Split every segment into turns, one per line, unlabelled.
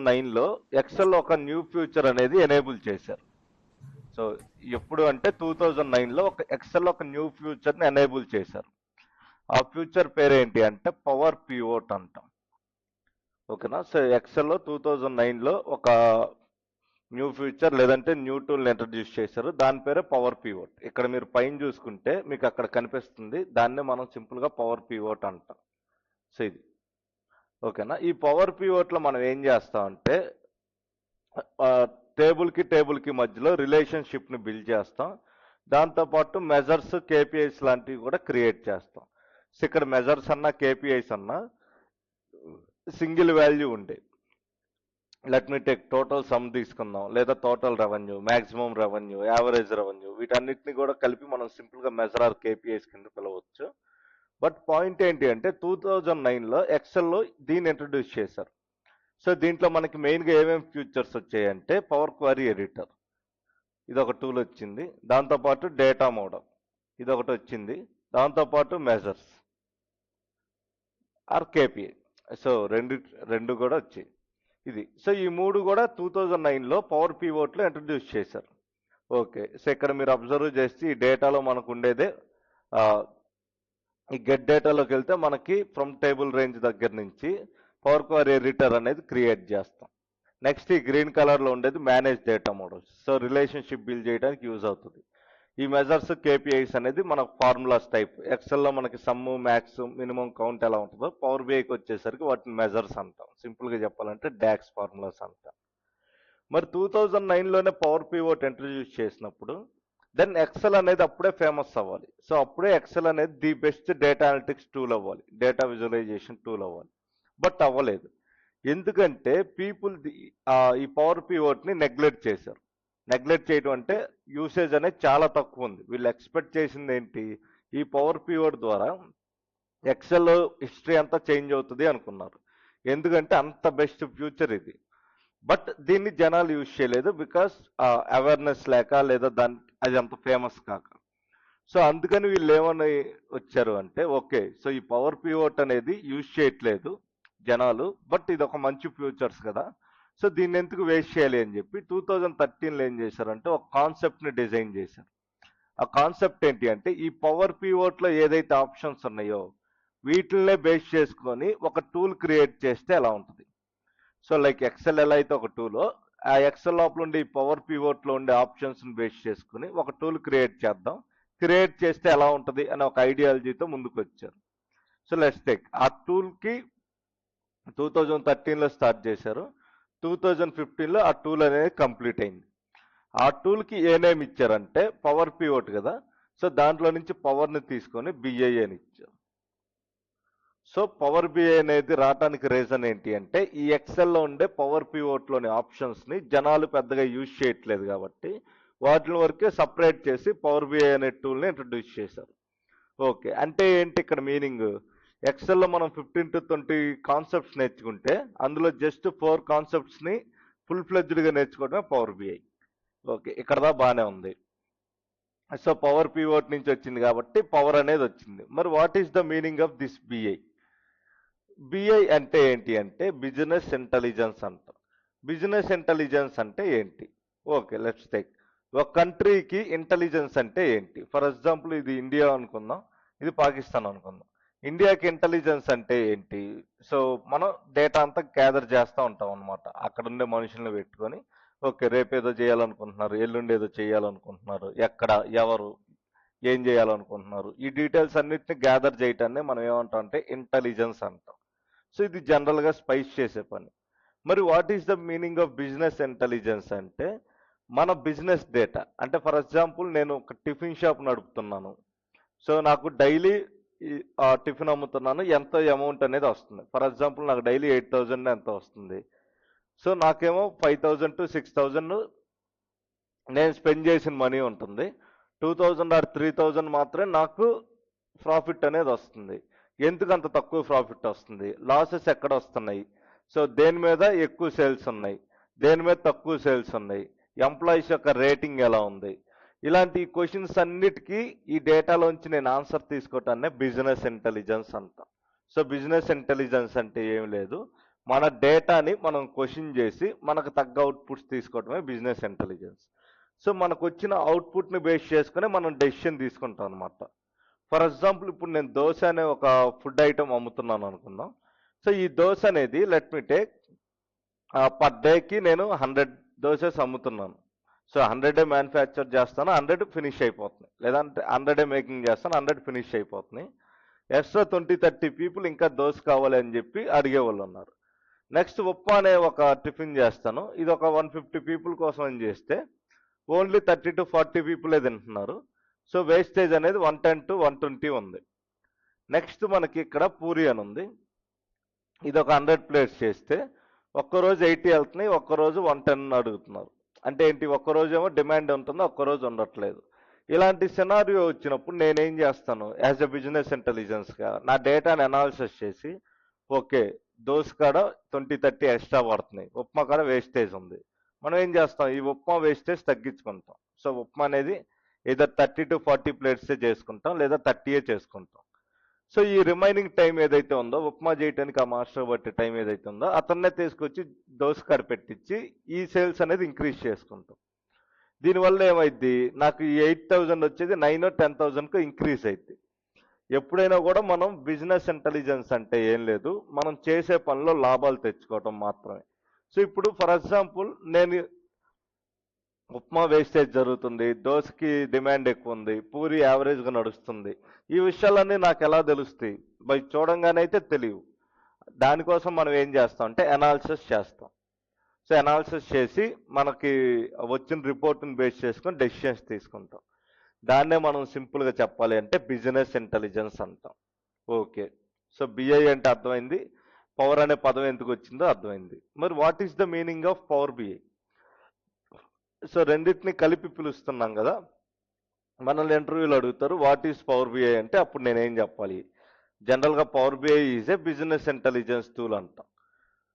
9లో XL ఒక new future అనేది enable చేశారు. సో ఎప్పుడు అంటే 2009లో ఒక ఎక్సెల్ ఒక న్యూ ఫ్యూచర్ని ఎనేబుల్ చేశారు. ఆ ఫ్యూచర్ పేరు ఏంటి అంటే పవర్ పివోట్ అంటాం. ఓకేనా. సో ఎక్సెల్లో 2009లో ఒక న్యూ ఫ్యూచర్ లేదంటే న్యూ టూల్ని ఇంట్రడ్యూస్ చేశారు. దాని పేరే పవర్ పివోట్. ఇక్కడ మీరు పైన చూసుకుంటే మీకు అక్కడ కనిపిస్తుంది. దాన్నే మనం సింపుల్గా పవర్ పివోట్ అంటాం. సో ఇది ఓకేనా. ఈ పవర్ పివోట్లో మనం ఏం చేస్తామంటే టేబుల్కి మధ్యలో రిలేషన్షిప్ని బిల్డ్ చేస్తాం. దాంతోపాటు మెజర్స్ కేపీఐస్ లాంటివి కూడా క్రియేట్ చేస్తాం. సో ఇక్కడ మెజర్స్ అన్నా కేపీఐస్ అన్నా సింగిల్ వాల్యూ ఉండే. Let me take total some తీసుకుందాం, లేదా total revenue, maximum revenue, average revenue, వీటన్నిటిని కూడా కలిపి మనం సింపుల్గా మెజర్ ఆర్ కేపీఐస్ కింద పిలవచ్చు. బట్ పాయింట్ ఏంటి అంటే 2009లో ఎక్సెల్లో దీన్ని ఇంట్రడ్యూస్ చేశారు. సో దీంట్లో మనకి మెయిన్గా ఏమేమి ఫ్యూచర్స్ వచ్చాయంటే పవర్ క్వరీ ఎడిటర్, ఇది ఒక టూల్ వచ్చింది. దాంతోపాటు డేటా మోడల్, ఇది ఒకటి వచ్చింది. దాంతోపాటు మెజర్స్ ఆర్ కేపీఐ. సో రెండు కూడా వచ్చాయి ఇది. సో ఈ మూడు కూడా 2009లో పవర్ పివోట్లో ఇంట్రడ్యూస్ చేశారు. ఓకే. సో ఇక్కడ మీరు అబ్జర్వ్ చేస్తే ఈ డేటాలో మనకు ఉండేదే ఈ గెట్ డేటాలోకి వెళ్తే మనకి ఫ్రమ్ టేబుల్ రేంజ్ దగ్గర నుంచి పవర్ క్వరీ ఎడిటర్ అనేది క్రియేట్ చేస్తాం. నెక్స్ట్ ఈ గ్రీన్ కలర్లో ఉండేది manage data models. So relationship build చేయడానికి యూజ్ అవుతుంది. ఈ మెజర్స్ కేపీఐస్ అనేది మన ఫార్ములాస్ టైప్. ఎక్సెల్లో మనకి సమ్ము, మ్యాక్స్, మినిమం, కౌంట్ ఎలా ఉంటుందో పవర్ బిఐకి వచ్చేసరికి వాటిని మెజర్స్ అంటాం. సింపుల్గా చెప్పాలంటే డాక్స్ ఫార్ములాస్ అంటాం. మరి 2009లోనే పవర్ పివోట్ ఇంట్రడ్యూస్ చేసినప్పుడు దెన్ ఎక్సెల్ అనేది అప్పుడే ఫేమస్ అవ్వాలి. సో అప్పుడే ఎక్సెల్ అనేది the best data analytics tool అవ్వాలి, డేటా విజువలైజేషన్ టూల్ అవ్వాలి. బట్ అవ్వలేదు. ఎందుకంటే పీపుల్ ఈ పవర్ పివోట్ని నెగ్లెక్ట్ చేశారు. నెగ్లెక్ట్ చేయడం అంటే యూసేజ్ అనేది చాలా తక్కువ ఉంది. వీళ్ళు ఎక్స్పెక్ట్ చేసింది ఏంటి, ఈ పవర్ పివోట్ ద్వారా ఎక్సెల్ హిస్టరీ అంతా చేంజ్ అవుతుంది అనుకున్నారు. ఎందుకంటే అంత బెస్ట్ ఫ్యూచర్ ఇది. బట్ దీన్ని జనాలు యూజ్ చేయలేదు, బికాస్ అవేర్నెస్ లేక, లేదా అది అంత ఫేమస్ కాక. సో అందుకని వీళ్ళు ఏమని వచ్చారు అంటే, ఓకే సో ఈ పవర్ పివోట్ అనేది యూజ్ చేయట్లేదు జనాలు, బట్ ఇది ఒక మంచి ఫ్యూచర్స్ కదా, సో దీన్ని ఎందుకు వేస్ట్ చేయాలి అని చెప్పి 2013లో ఏం చేశారంటే ఒక కాన్సెప్ట్ని డిజైన్ చేశారు. ఆ కాన్సెప్ట్ ఏంటి అంటే ఈ పవర్ పివోట్లో ఏదైతే ఆప్షన్స్ ఉన్నాయో వీటిల్నే బేస్ చేసుకొని ఒక టూల్ క్రియేట్ చేస్తే ఎలా ఉంటుంది. సో లైక్ ఎక్సెల్ ఎలా అయితే ఒక టూలో, ఆ ఎక్సెల్ లోపల ఉండే ఈ పవర్ పివోట్లో ఉండే ఆప్షన్స్ని బేస్ చేసుకుని ఒక టూల్ క్రియేట్ చేద్దాం, క్రియేట్ చేస్తే ఎలా ఉంటుంది అనే ఒక ఐడియాలజీతో ముందుకు వచ్చారు. సో లెట్స్ టేక్ ఆ టూల్కి 2013లో స్టార్ట్ చేశారు. 2015లో ఆ టూల్ అనేది కంప్లీట్ అయింది. ఆ టూల్కి ఏ నేమ్ ఇచ్చారంటే పవర్ పివోట్ కదా, సో దాంట్లో నుంచి పవర్ని తీసుకొని బిఐ అని ఇచ్చారు. సో పవర్ బిఐ అనేది రావడానికి రీజన్ ఏంటి అంటే ఈ ఎక్సెల్లో ఉండే పవర్ పివోట్లోని ఆప్షన్స్ని జనాలు పెద్దగా యూజ్ చేయట్లేదు కాబట్టి వాటిని వరకే సపరేట్ చేసి పవర్ బిఐ అనే టూల్ని ఇంట్రడ్యూస్ చేశారు. ఓకే, అంటే ఏంటి ఇక్కడ మీనింగ్, ఎక్సెల్లో మనం 15 to 20 కాన్సెప్ట్స్ నేర్చుకుంటే అందులో జస్ట్ 4 కాన్సెప్ట్స్ని ఫుల్ ఫ్లెడ్జ్డ్గా నేర్చుకోవడమే పవర్ బిఐ. ఓకే, ఇక్కడ బాగానే ఉంది. సో పవర్ పివోట్ నుంచి వచ్చింది కాబట్టి పవర్ అనేది వచ్చింది. మరి what is the meaning of this BI? BI అంటే ఏంటి అంటే బిజినెస్ ఇంటెలిజెన్స్ అంటాం. బిజినెస్ ఇంటెలిజెన్స్ అంటే ఏంటి? ఓకే, లెట్స్ టేక్ ఒక కంట్రీకి ఇంటెలిజెన్స్ అంటే ఏంటి. ఫర్ ఎగ్జాంపుల్ ఇది ఇండియా అనుకుందాం, ఇది పాకిస్తాన్ అనుకుందాం. ఇండియాకి ఇంటెలిజెన్స్ అంటే ఏంటి? సో మనం డేటా అంతా గ్యాదర్ చేస్తూ ఉంటాం అనమాట. అక్కడ ఉండే మనుషుల్ని పెట్టుకొని ఓకే రేపు ఏదో చేయాలనుకుంటున్నారు, ఎల్లుండి ఏదో చేయాలనుకుంటున్నారు, ఎక్కడ, ఎవరు, ఏం చేయాలనుకుంటున్నారు, ఈ డీటెయిల్స్ అన్నిటిని గ్యాదర్ చేయటాన్ని మనం ఏమంటాం అంటే ఇంటెలిజెన్స్ అంటాం. సో ఇది జనరల్గా స్పైస్ చేసే పని. మరి what is the meaning of business intelligence అంటే మన బిజినెస్ డేటా. అంటే ఫర్ ఎగ్జాంపుల్ నేను ఒక టిఫిన్ షాప్ నడుపుతున్నాను. సో నాకు డైలీ టిఫిన్ అమ్ముతున్నాను, ఎంత అమౌంట్ అనేది వస్తుంది. ఫర్ ఎగ్జాంపుల్ నాకు డైలీ 8,000 ఎంత వస్తుంది. సో నాకేమో 5,000 to 6,000 నేను స్పెండ్ చేసిన మనీ ఉంటుంది. 2,000 or 3,000 మాత్రమే నాకు ప్రాఫిట్ అనేది వస్తుంది. ఎందుకు అంత తక్కువ ప్రాఫిట్ వస్తుంది? లాసెస్ ఎక్కడ వస్తున్నాయి? సో దేని మీద ఎక్కువ సేల్స్ ఉన్నాయి, దేని మీద తక్కువ సేల్స్ ఉన్నాయి, ఎంప్లాయీస్ యొక్క రేటింగ్ ఎలా ఉంది, ఇలాంటి క్వశ్చన్స్ అన్నిటికీ ఈ డేటాలోంచి నేను ఆన్సర్ తీసుకోవటాన్ని బిజినెస్ ఇంటెలిజెన్స్ అంటాం. సో బిజినెస్ ఇంటెలిజెన్స్ అంటే ఏం లేదు, మన డేటాని మనం క్వశ్చన్ చేసి మనకు తగ్గ అవుట్పుట్స్ తీసుకోవడమే బిజినెస్ ఇంటెలిజెన్స్. సో మనకు వచ్చిన అవుట్పుట్ని బేస్ చేసుకుని మనం డెసిషన్ తీసుకుంటాం అనమాట. ఫర్ ఎగ్జాంపుల్ ఇప్పుడు నేను దోశ అనే ఒక ఫుడ్ ఐటమ్ అమ్ముతున్నాను అనుకుందాం. సో ఈ దోశ అనేది లెట్ మీ టేక్ పర్ డేకి నేను 100 దోసెస్ అమ్ముతున్నాను. సో 100 మ్యానుఫ్యాక్చర్ చేస్తాను, 100 ఫినిష్ అయిపోతున్నాయి. లేదంటే 100 మేకింగ్ చేస్తాను, 100 ఫినిష్ అయిపోతున్నాయి. ఎక్స్ట్రా 20-30 పీపుల్ ఇంకా దోశ కావాలి అని చెప్పి అడిగేవాళ్ళు ఉన్నారు. నెక్స్ట్ ఉప్మా అనే ఒక టిఫిన్ చేస్తాను, ఇది ఒక 150 పీపుల్ కోసం అని చేస్తే ఓన్లీ 30-40 పీపులే తింటున్నారు. సో వేస్టేజ్ అనేది 110-120 ఉంది. నెక్స్ట్ మనకి ఇక్కడ పూరి అని ఉంది, ఇది ఒక 100 ప్లేట్స్ చేస్తే ఒక్కరోజు 80 వెళ్తున్నాయి, ఒక్కరోజు 110 అడుగుతున్నారు. అంటే ఏంటి, ఒక్కరోజు ఏమో డిమాండ్ ఉంటుంది, ఒక్కరోజు ఉండట్లేదు. ఇలాంటి సినారియో వచ్చినప్పుడు నేనేం చేస్తాను, యాజ్ ఎ బిజినెస్ ఇంటెలిజెన్స్గా నా డేటాని అనాలిసిస్ చేసి, ఓకే దోశ కాడ 20-30 ఎక్స్ట్రా పడుతున్నాయి, ఉప్మా కాడ వేస్టేజ్ ఉంది, మనం ఏం చేస్తాం, ఈ ఉప్మా వేస్టేజ్ తగ్గించుకుంటాం. సో ఉప్మా అనేది ఏదో 30-40 ప్లేట్సే చేసుకుంటాం, లేదా 30 చేసుకుంటాం. సో ఈ రిమైనింగ్ టైం ఏదైతే ఉందో, ఉప్మా చేయడానికి ఆ మాస్టర్ బట్టి టైం ఏదైతే ఉందో అతన్నే తీసుకొచ్చి దోశ కాడ పెట్టించి ఈ సేల్స్ అనేది ఇంక్రీజ్ చేసుకుంటాం. దీనివల్ల ఏమైద్ది, నాకు ఈ 8,000 వచ్చేది 9-10,000కు ఇంక్రీజ్ అయింది. ఎప్పుడైనా కూడా మనం బిజినెస్ ఇంటెలిజెన్స్ అంటే ఏం లేదు, మనం చేసే పనిలో లాభాలు తెచ్చుకోవటం మాత్రమే. సో ఇప్పుడు ఫర్ ఎగ్జాంపుల్ నేను ఉప్మా వేస్టేజ్ జరుగుతుంది, దోశకి డిమాండ్ ఎక్కువ ఉంది, పూరి యావరేజ్గా నడుస్తుంది, ఈ విషయాలన్నీ నాకు ఎలా తెలుస్తాయి, బై చూడంగానే అయితే తెలియవు. దానికోసం మనం ఏం చేస్తాం అంటే అనాలిసిస్ చేస్తాం. సో అనాలిసిస్ చేసి మనకి వచ్చిన రిపోర్ట్ని బేస్ చేసుకొని డెసిషన్స్ తీసుకుంటాం. దాన్నే మనం సింపుల్గా చెప్పాలి అంటే బిజినెస్ ఇంటెలిజెన్స్ అంటాం. ఓకే, సో బిఐ అంటే అర్థమైంది, పవర్ అనే పదం ఎందుకు వచ్చిందో అర్థమైంది. మరి what is the meaning of power BI? So రెండింటిని కలిపి పిలుస్తున్నాం కదా. మనల్ని ఇంటర్వ్యూలో అడుగుతారు వాట్ ఈస్ పవర్ బిఐ అంటే, అప్పుడు నేనేం చెప్పాలి, జనరల్గా power BI is a business intelligence tool అంటాం.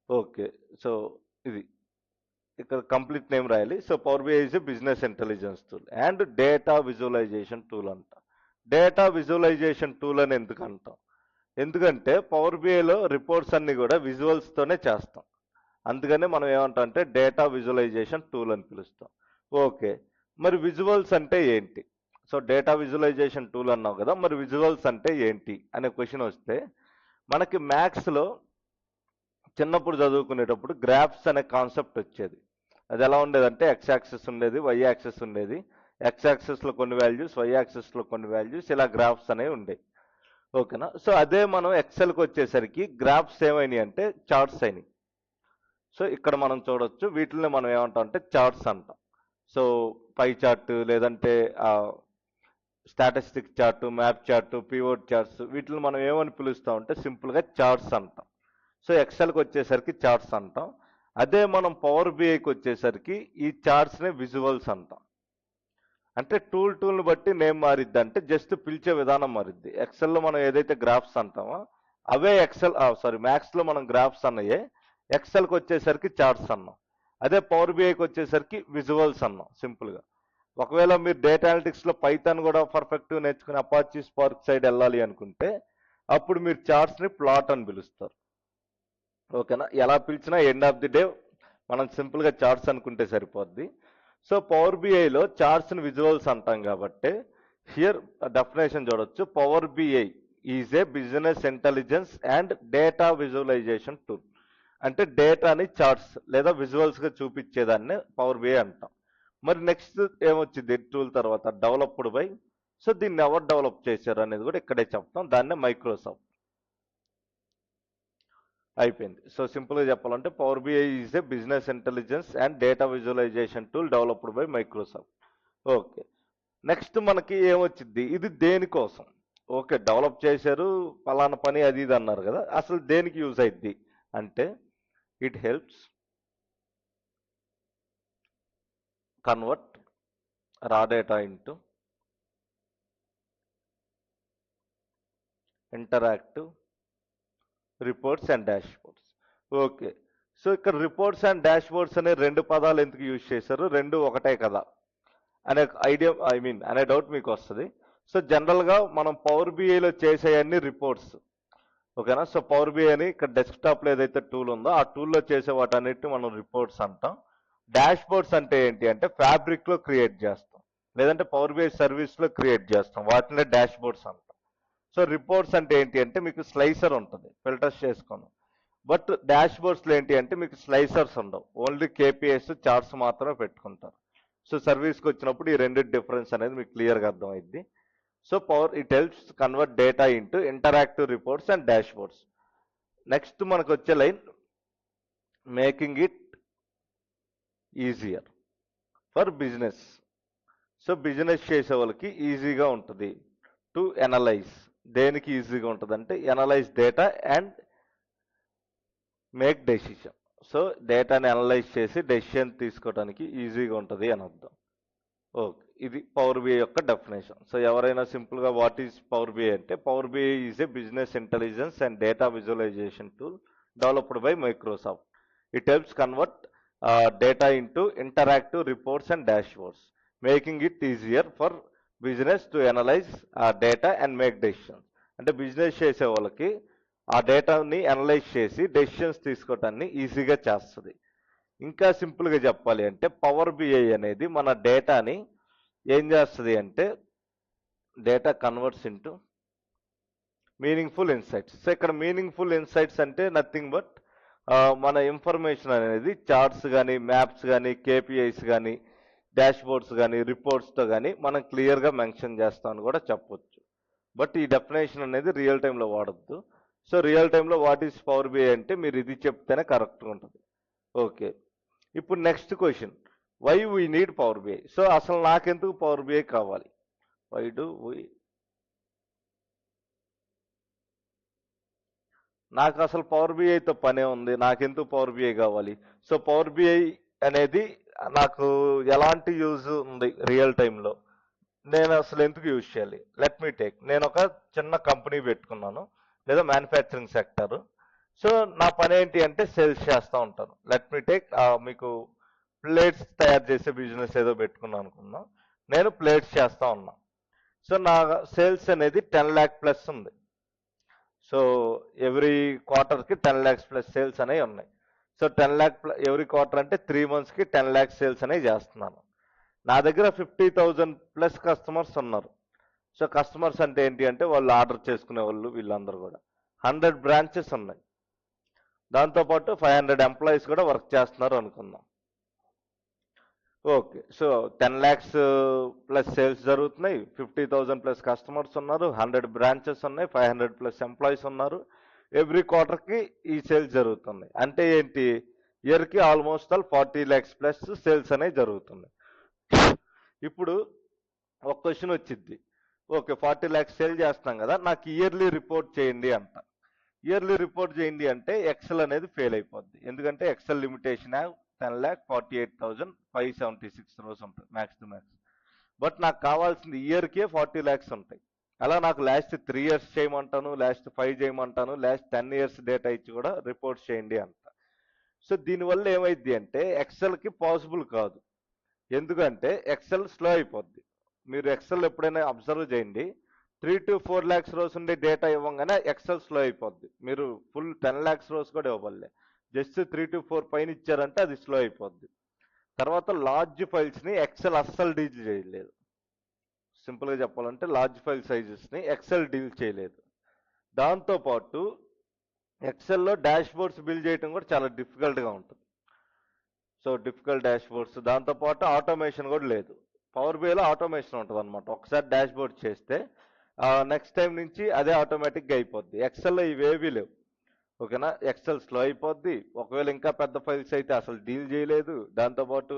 ఓకే, సో ఇది ఇక్కడ కంప్లీట్ నేమ్ రాయాలి. So power BI is a business intelligence tool and data visualization tool అంటాం. డేటా విజువలైజేషన్ టూల్ అని ఎందుకు అంటాం, ఎందుకంటే పవర్ బిఐలో రిపోర్ట్స్ అన్ని కూడా విజువల్స్తోనే చేస్తాం, అందుకనే మనం ఏమంటాం అంటే డేటా విజువలైజేషన్ టూల్ అని పిలుస్తాం. ఓకే, మరి విజువల్స్ అంటే ఏంటి? సో డేటా విజువలైజేషన్ టూల్ అన్నావు కదా, మరి విజువల్స్ అంటే ఏంటి అనే క్వశ్చన్ వస్తే, మనకి మ్యాథ్స్లో చిన్నప్పుడు చదువుకునేటప్పుడు గ్రాఫ్స్ అనే కాన్సెప్ట్ వచ్చేది. అది ఎలా ఉండేదంటే ఎక్స్ యాక్సెస్ ఉండేది, వై యాక్సెస్ ఉండేది, ఎక్స్ యాక్సెస్లో కొన్ని వాల్యూస్, వై యాక్సెస్లో కొన్ని వాల్యూస్, ఇలా గ్రాఫ్స్ అనేవి ఉండేవి. ఓకేనా. సో అదే మనం ఎక్సెల్కి వచ్చేసరికి గ్రాఫ్స్ ఏమైనాయి అంటే చార్ట్స్ అయినాయి. సో ఇక్కడ మనం చూడొచ్చు, వీటిని మనం ఏమంటాం అంటే చార్ట్స్ అంటాం. సో పై చార్ట్, లేదంటే statistic chart, map chart, pivot charts, వీటిని మనం ఏమని పిలుస్తాం అంటే సింపుల్గా చార్ట్స్ అంటాం. సో ఎక్సెల్కి వచ్చేసరికి చార్ట్స్ అంటాం. అదే మనం పవర్ బిఐకి వచ్చేసరికి ఈ చార్ట్స్ని విజువల్స్ అంటాం. అంటే టూల్ని బట్టి నేమ్ మారిద్ది, అంటే జస్ట్ పిలిచే విధానం మారిద్ది. ఎక్సెల్లో మనం ఏదైతే గ్రాఫ్స్ అంటామో అవే మ్యాథ్స్లో మనం గ్రాఫ్స్ అన్నాయే ఎక్సెల్కి వచ్చేసరికి చార్ట్స్ అన్నాం. అదే పవర్ బిఐకి వచ్చేసరికి విజువల్స్ అన్నాం సింపుల్గా. ఒకవేళ మీరు డేటా అనలిటిక్స్లో పైథాన్ కూడా పర్ఫెక్ట్గా నేర్చుకుని అపాచీ స్పార్క్ సైడ్ వెళ్ళాలి అనుకుంటే అప్పుడు మీరు చార్ట్స్ని ప్లాట్ అని పిలుస్తారు. ఓకేనా. ఎలా పిలిచినా ఎండ్ ఆఫ్ ది డే మనం సింపుల్గా చార్ట్స్ అనుకుంటే సరిపోద్ది. సో పవర్ బిఐలో చార్ట్స్ని విజువల్స్ అంటాం కాబట్టి హియర్ డెఫినేషన్ చూడొచ్చు, power BI is a business intelligence and data visualization tool. అంటే డేటాని చార్ట్స్ లేదా విజువల్స్గా చూపించేదాన్ని పవర్ బిఐ అంటాం. మరి నెక్స్ట్ ఏమొచ్చింది టూల్ తర్వాత, డెవలప్డ్ బై. సో దీన్ని ఎవరు డెవలప్ చేశారు అనేది కూడా ఇక్కడే చెప్తాం, దాన్నే మైక్రోసాఫ్ట్. అయిపోయింది. సో సింపుల్గా చెప్పాలంటే power BI is a business intelligence and data visualization tool developed by Microsoft. Okay, next మనకి ఏమొచ్చింది, ఇది దేనికోసం? ఓకే, డెవలప్ చేశారు, పలానా పని అది ఇది అన్నారు కదా, అసలు దేనికి యూజ్ అయింది అంటే ఇట్ హెల్ప్స్ కన్వర్ట్ రా data into interactive reports and dashboards. Okay, so ఇక్కడ రిపోర్ట్స్ అండ్ డాష్బోర్డ్స్ అనే రెండు పదాలు ఎందుకు యూజ్ చేశారు, రెండు ఒకటే కదా అనే ఐడియా అనే డౌట్ మీకు వస్తుంది. సో జనరల్గా మనం పవర్ బిఐలో చేసే అన్ని రిపోర్ట్స్, ఓకేనా. సో పవర్ బిఐ అని ఇక్కడ డెస్క్టాప్లో ఏదైతే టూల్ ఉందో ఆ టూల్లో చేసే వాటన్నిటిని మనం రిపోర్ట్స్ అంటాం. డాష్ బోర్డ్స్ అంటే ఏంటి అంటే ఫ్యాబ్రిక్లో క్రియేట్ చేస్తాం, లేదంటే పవర్ బిఐ సర్వీస్లో క్రియేట్ చేస్తాం, వాటినే డాష్ బోర్డ్స్ అంటాం. సో రిపోర్ట్స్ అంటే ఏంటి అంటే మీకు స్లైసర్ ఉంటుంది ఫిల్టర్స్ చేసుకోను, బట్ డాష్ బోర్డ్స్లో ఏంటి అంటే మీకు స్లైసర్స్ ఉండవు, ఓన్లీ కేపీఎస్ చార్ట్స్ మాత్రమే పెట్టుకుంటారు. సో సర్వీస్కి వచ్చినప్పుడు ఈ రెండు డిఫరెన్స్ అనేది మీకు క్లియర్గా అర్థమైంది. So power it helps convert data into interactive reports and dash boards. Next మనకు వచ్చే line making it easier for business. So business చేసే వాళ్ళకి ఈజీగా ఉంటుంది టు ఎనలైజ్. దేనికి ఈజీగా ఉంటుంది అంటే analyze data and make decision. So డేటాని అనలైజ్ చేసి డెసిషన్ తీసుకోవడానికి ఈజీగా ఉంటుంది అని అర్థం. ఓకే, ఇది పవర్ బిఐ యొక్క డెఫినేషన్. సో ఎవరైనా సింపుల్గా వాట్ ఈజ్ పవర్ బిఐ అంటే power BI is a business intelligence and data visualization tool developed by Microsoft. It helps convert data into interactive reports and dashboards, making it easier for business to analyze data and make decisions. అంటే business చేసే వాళ్ళకి ఆ డేటాని analyze చేసి decisions తీసుకోవటాన్ని ఈజీగా చేస్తుంది. ఇంకా సింపుల్గా చెప్పాలి అంటే పవర్ బిఐ అనేది మన డేటాని ఏం చేస్తుంది అంటే data converts into meaningful insights. So ఇక్కడ మీనింగ్ఫుల్ ఇన్సైట్స్ అంటే నథింగ్ బట్ మన ఇన్ఫర్మేషన్ అనేది చార్ట్స్ కానీ మ్యాప్స్ కానీ కేపీఐస్ కానీ డాష్ బోర్డ్స్ కానీ రిపోర్ట్స్తో కానీ మనం క్లియర్గా మెన్షన్ చేస్తామని కూడా చెప్పొచ్చు. బట్ ఈ డెఫినేషన్ అనేది రియల్ టైంలో వాడద్దు. సో రియల్ టైంలో వాట్ ఈస్ పవర్ బిఐ అంటే మీరు ఇది చెప్తేనే కరెక్ట్గా ఉంటుంది. ఓకే, ఇప్పుడు next question, why we need power BI. So అసలు నాకెందుకు పవర్ బిఐ కావాలి? వై డు వీ, నాకు అసలు పవర్ బిఐతో పనే ఉంది, నాకెందుకు పవర్ బిఐ కావాలి? సో పవర్ బిఐ అనేది నాకు ఎలాంటి యూజ్ ఉంది రియల్ టైంలో, నేను అసలు ఎందుకు యూజ్ చేయాలి? లెట్ మీ టేక్, నేను ఒక చిన్న కంపెనీ పెట్టుకున్నాను లేదా మ్యానుఫ్యాక్చరింగ్ సెక్టర్. సో నా పని ఏంటి అంటే సేల్స్ చేస్తూ ఉంటాను. లెట్ మీ టేక్, మీకు ప్లేట్స్ తయారు చేసే బిజినెస్ ఏదో పెట్టుకున్నాను అనుకున్నాం, నేను ప్లేట్స్ చేస్తూ ఉన్నా. సో నా సేల్స్ అనేది 10 lakh ప్లస్ ఉంది. సో ఎవ్రీ క్వార్టర్కి 10 lakhs ప్లస్ సేల్స్ అనేవి ఉన్నాయి. సో 10 lakh ఎవ్రీ క్వార్టర్ అంటే 3 monthsకి 10 lakhs సేల్స్ అనేవి చేస్తున్నాను. నా దగ్గర 50,000 ప్లస్ కస్టమర్స్ ఉన్నారు. సో కస్టమర్స్ అంటే ఏంటి అంటే వాళ్ళు ఆర్డర్ చేసుకునే వాళ్ళు, వీళ్ళందరూ కూడా 100 బ్రాంచెస్ ఉన్నాయి. దాంతోపాటు 500 ఎంప్లాయీస్ కూడా వర్క్ చేస్తున్నారు అనుకుందాం. Okay, so 10 lakhs plus sales జరుగుతున్నాయి, 50,000 ప్లస్ కస్టమర్స్ ఉన్నారు, 100 బ్రాంచెస్ ఉన్నాయి, 500 ప్లస్ ఎంప్లాయీస్ ఉన్నారు. ఎవ్రీ క్వార్టర్కి ఈ సేల్స్ జరుగుతున్నాయి. అంటే ఏంటి, ఇయర్కి almost all 40 lakhs plus sales అనేవి జరుగుతున్నాయి. ఇప్పుడు ఒక క్వశ్చన్ వచ్చింది, ఓకే 40 lakhs సేల్ చేస్తున్నాం కదా, నాకు ఇయర్లీ రిపోర్ట్ చేయండి అంట. ఇయర్లీ రిపోర్ట్ చేయండి అంటే ఎక్సెల్ అనేది ఫెయిల్ అయిపోద్ది. ఎందుకంటే ఎక్సెల్ లిమిటేషన్ 10,48,576 రోజు ఉంటుంది మ్యాక్స్ టు మ్యాక్స్. బట్ నాకు కావాల్సింది ఇయర్కే 40 lakhs ఉంటాయి. అలా నాకు లాస్ట్ 3 years చేయమంటాను, లాస్ట్ 5 చేయమంటాను, లాస్ట్ 10 years డేటా ఇచ్చి కూడా రిపోర్ట్ చేయండి అంట. సో దీనివల్ల ఏమైంది అంటే ఎక్సెల్కి పాసిబుల్ కాదు. ఎందుకంటే ఎక్సెల్ స్లో అయిపోద్ది. మీరు ఎక్సెల్ ఎప్పుడైనా అబ్జర్వ్ చేయండి, 3 to 4 lakhs రోస్ ఉండే డేటా ఇవ్వగానే ఎక్సెల్ స్లో అయిపోద్ది. మీరు ఫుల్ 10 lakhs రోస్ కూడా ఇవ్వబడలే, జస్ట్ 3 to 4 పైన ఇచ్చారంటే అది స్లో అయిపోద్ది. తర్వాత లార్జ్ ఫైల్స్ని ఎక్సెల్ అస్సలు డీల్ చేయలేదు. సింపుల్గా చెప్పాలంటే లార్జ్ ఫైల్ సైజెస్ని ఎక్సెల్ డీల్ చేయలేదు. దాంతోపాటు ఎక్సెల్లో డాష్ బోర్డ్స్ బిల్డ్ చేయడం కూడా చాలా డిఫికల్ట్గా ఉంటుంది. సో డిఫికల్ట్ డాష్ బోర్డ్స్, దాంతోపాటు ఆటోమేషన్ కూడా లేదు. పవర్ బిఐలో ఆటోమేషన్ ఉంటుంది అనమాట. ఒకసారి డాష్ బోర్డ్ చేస్తే నెక్స్ట్ టైం నుంచి అదే ఆటోమేటిక్గా అయిపోద్ది. ఎక్సెల్లో ఇవేవీ లేవు. ఓకేనా, ఎక్సెల్ స్లో అయిపోద్ది. ఒకవేళ ఇంకా పెద్ద ఫైల్స్ అయితే అసలు డీల్ చేయలేదు. దాంతోపాటు